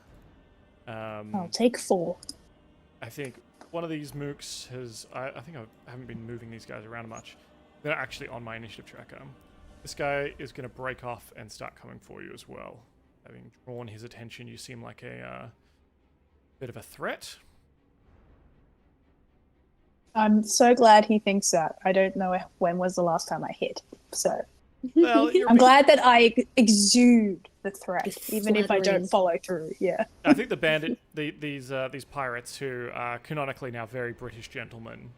I'll take 4. I think one of these mooks has... I think I haven't been moving these guys around much. They're actually on my initiative tracker. This guy is going to break off and start coming for you as well. Having drawn his attention, you seem like a bit of a threat. I'm so glad he thinks that. I don't know when was the last time I hit. So Well, I'm glad that I exude the threat, It's even if I don't flattering. follow through. Yeah. I think the bandit, these pirates who are canonically now very British gentlemen.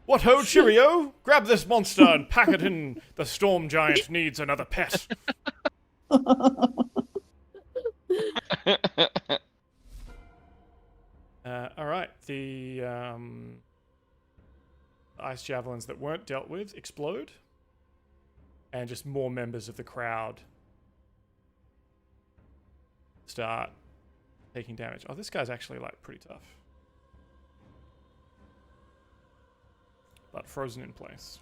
What ho, cheerio! Grab this monster and pack it in. The storm giant needs another pet. All right, the ice javelins that weren't dealt with explode, and just more members of the crowd start taking damage. Oh, this guy's actually like pretty tough, but frozen in place.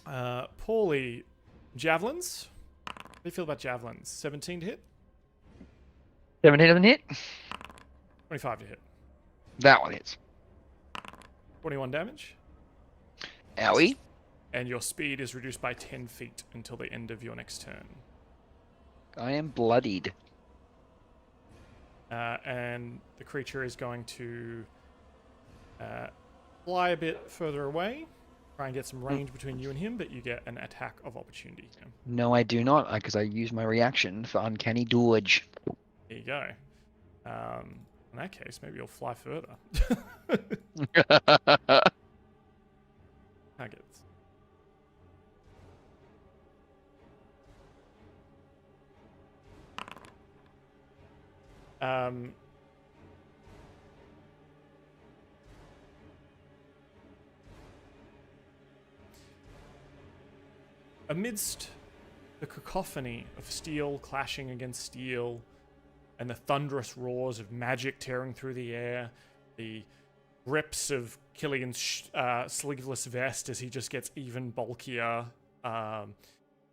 Paulie, javelins. How do you feel about javelins? 17 to hit? 17 of them hit. 25 to hit. That one hits. 21 damage. Owie. And your speed is reduced by 10 feet until the end of your next turn. I am bloodied. And the creature is going to fly a bit further away. Try and get some range between you and him, but you get an attack of opportunity here. No, I do not, because I use my reaction for uncanny dodge. There you go. In that case, maybe you'll fly further. Targets. Amidst the cacophony of steel clashing against steel and the thunderous roars of magic tearing through the air, the rips of Killian's sleeveless vest as he just gets even bulkier,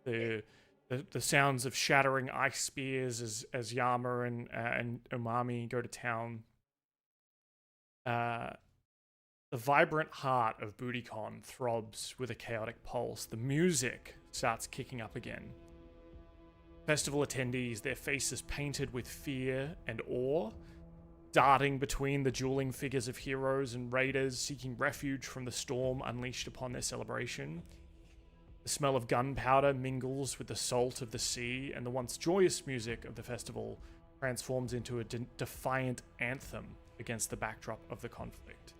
the sounds of shattering ice spears as Yama and Umami go to town. The vibrant heart of BootyCon throbs with a chaotic pulse. The music starts kicking up again. Festival attendees, their faces painted with fear and awe, darting between the dueling figures of heroes and raiders seeking refuge from the storm unleashed upon their celebration. The smell of gunpowder mingles with the salt of the sea, and the once joyous music of the festival transforms into a defiant anthem against the backdrop of the conflict.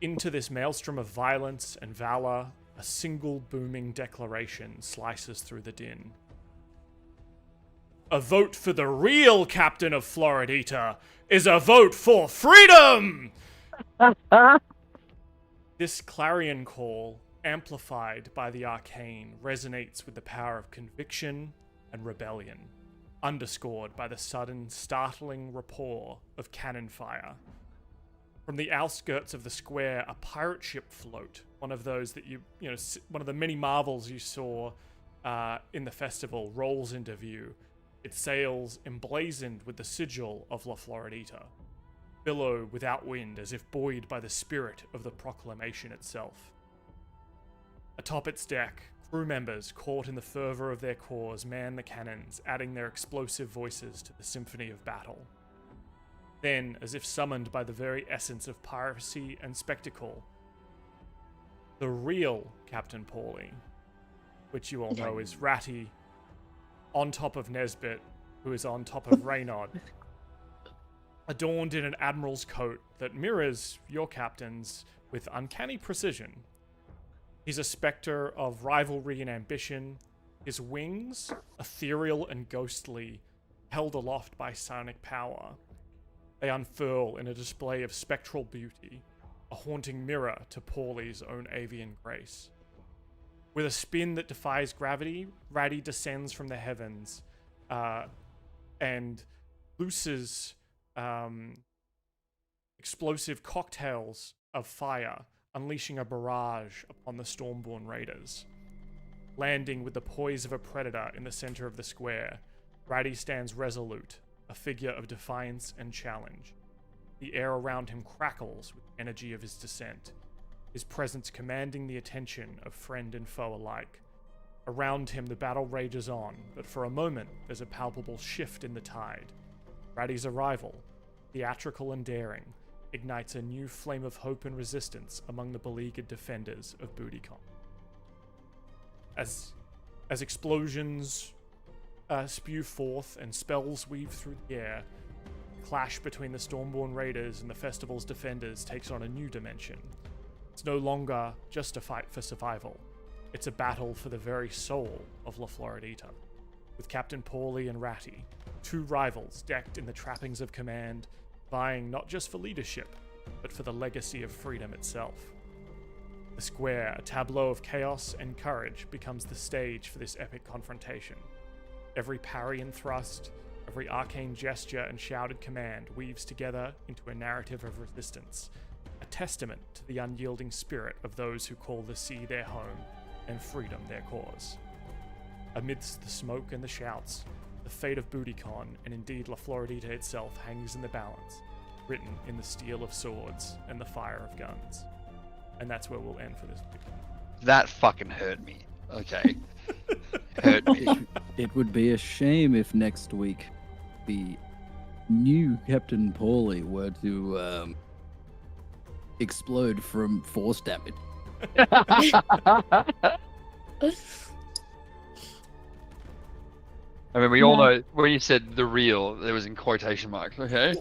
Into this maelstrom of violence and valor, a single booming declaration slices through the din. A vote for the real captain of Floridita is a vote for freedom! This clarion call, amplified by the arcane, resonates with the power of conviction and rebellion, underscored by the sudden, startling rapport of cannon fire. From the outskirts of the square, a pirate ship float, one of those that one of the many marvels you saw in the festival, rolls into view. Its sails emblazoned with the sigil of La Floridita, billow without wind as if buoyed by the spirit of the proclamation itself. Atop its deck, crew members caught in the fervor of their cause man the cannons, adding their explosive voices to the symphony of battle. Then, as if summoned by the very essence of piracy and spectacle, the real Captain Paulie, which you all know is Ratty, on top of Nesbit, who is on top of Raynaud, adorned in an admiral's coat that mirrors your captain's with uncanny precision. He's a spectre of rivalry and ambition, his wings, ethereal and ghostly, held aloft by psionic power. They unfurl in a display of spectral beauty, a haunting mirror to Paulie's own avian grace. With a spin that defies gravity, Ratty descends from the heavens and looses explosive cocktails of fire, unleashing a barrage upon the Stormborn raiders. Landing with the poise of a predator in the center of the square, Ratty stands resolute, a figure of defiance and challenge. The air around him crackles with the energy of his descent, his presence commanding the attention of friend and foe alike. Around him the battle rages on, but for a moment there's a palpable shift in the tide. Ratty's arrival, theatrical and daring, ignites a new flame of hope and resistance among the beleaguered defenders of BootyCon. As explosions spew forth and spells weave through the air, the clash between the Stormborn Raiders and the festival's defenders takes on a new dimension. It's no longer just a fight for survival. It's a battle for the very soul of La Floridita, with Captain Paulie and Ratty, two rivals decked in the trappings of command, vying not just for leadership, but for the legacy of freedom itself. The square, a tableau of chaos and courage, becomes the stage for this epic confrontation. Every parry and thrust, every arcane gesture and shouted command weaves together into a narrative of resistance, a testament to the unyielding spirit of those who call the sea their home and freedom their cause. Amidst the smoke and the shouts, the fate of BootyCon, and indeed La Floridita itself, hangs in the balance, written in the steel of swords and the fire of guns. And that's where we'll end for this week. That fucking hurt me. Okay. Hurt me. It would be a shame if next week the new Captain Paulie were to explode from force damage. I mean, we all know when you said the real, it was in quotation marks, okay?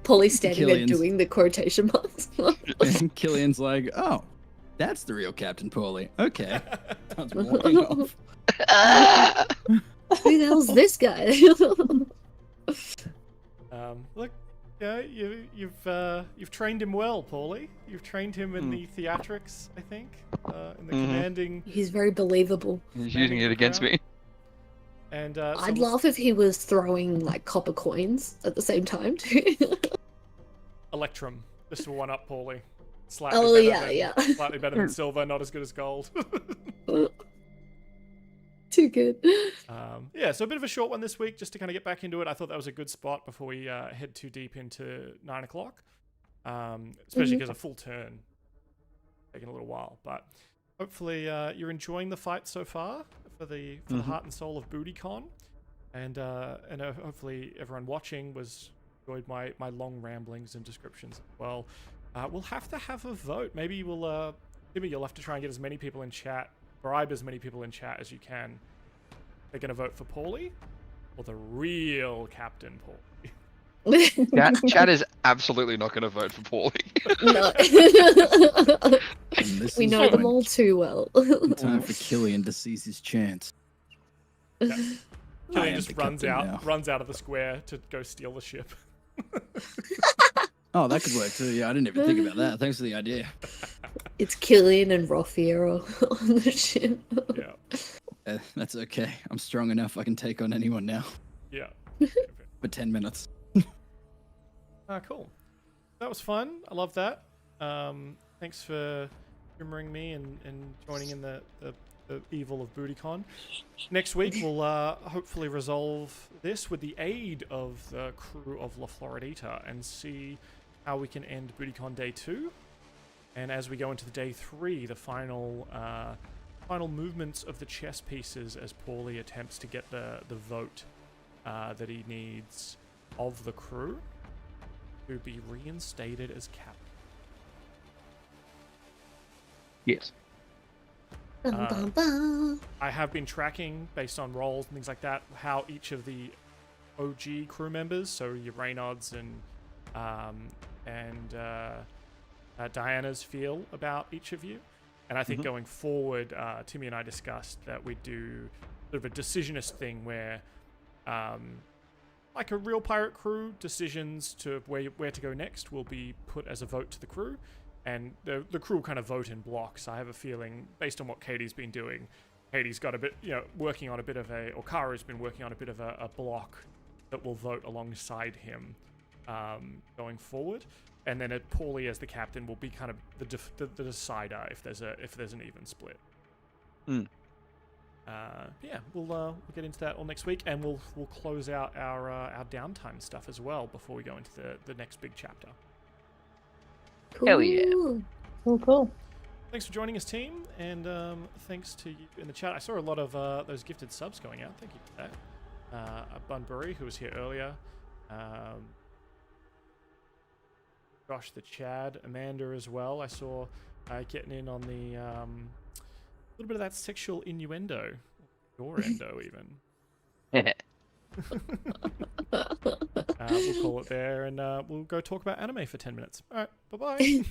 Polly's standing there Killian's- doing the quotation marks. And Killian's like, oh, that's the real Captain Paulie. Okay. Sounds walking off. Who the hell's this guy? Look, yeah, you've trained him well, Paulie. You've trained him in the theatrics, I think, in the commanding. He's very believable. He's using it against me. And I'd laugh if he was throwing like copper coins at the same time too. Electrum, just to one up Paulie. Slightly Oh better yeah, than, yeah. Slightly better than silver, not as good as gold. Too good. Yeah, so a bit of a short one this week, just to kind of get back into it. I thought that was a good spot before we head too deep into 9 o'clock, especially because a full turn taking a little while. But hopefully you're enjoying the fight so far for the heart and soul of BootyCon, and hopefully everyone watching enjoyed my long ramblings and descriptions as well. We'll have to have a vote. Maybe we'll, Timmy, you'll have to try and get as many people in chat. Bribe as many people in chat as you can. They're going to vote for Paulie or the real Captain Paulie. Chat is absolutely not going to vote for Paulie. No. We know them all too well. Time for Killian to seize his chance. Yeah. I Killian am just the runs captain out, now. runs out of the square to go steal the ship. Oh, that could work too. Yeah, I didn't even think about that. Thanks for the idea. It's Killian and Roffiero on the ship. Yeah, That's okay. I'm strong enough. I can take on anyone now yeah. for 10 minutes. Cool. That was fun. I love that. Thanks for humoring me and joining in the evil of BootyCon. Next week, we'll hopefully resolve this with the aid of the crew of La Floridita and see how we can end BootyCon Day 2. And as we go into the Day 3, the final movements of the chess pieces as Paulie attempts to get the vote that he needs of the crew to be reinstated as captain. Yes. Bum, bum, bum. I have been tracking, based on roles and things like that, how each of the OG crew members, so your Raynods and Diana's, feel about each of you. And I think going forward, Timmy and I discussed that we'd do sort of a decisionist thing where, like a real pirate crew, decisions to where to go next will be put as a vote to the crew. And the crew will kind of vote in blocks. I have a feeling, based on what Katie's been doing, Katie's got a bit, working on a bit of or Kara's been working on a bit of a block that will vote alongside him going forward, and then Paulie as the captain will be kind of the decider if there's an even split. Yeah, we'll get into that all next week, and we'll close out our downtime stuff as well before we go into the next big chapter. Hell yeah. Cool. Thanks for joining us, team, and thanks to you in the chat. I saw a lot of those gifted subs going out. Thank you for that. Bunbury, who was here earlier. Josh the Chad, Amanda as well. I saw getting in on the little bit of that sexual innuendo, your endo even. We'll call it there, and we'll go talk about anime for 10 minutes. All right, bye-bye.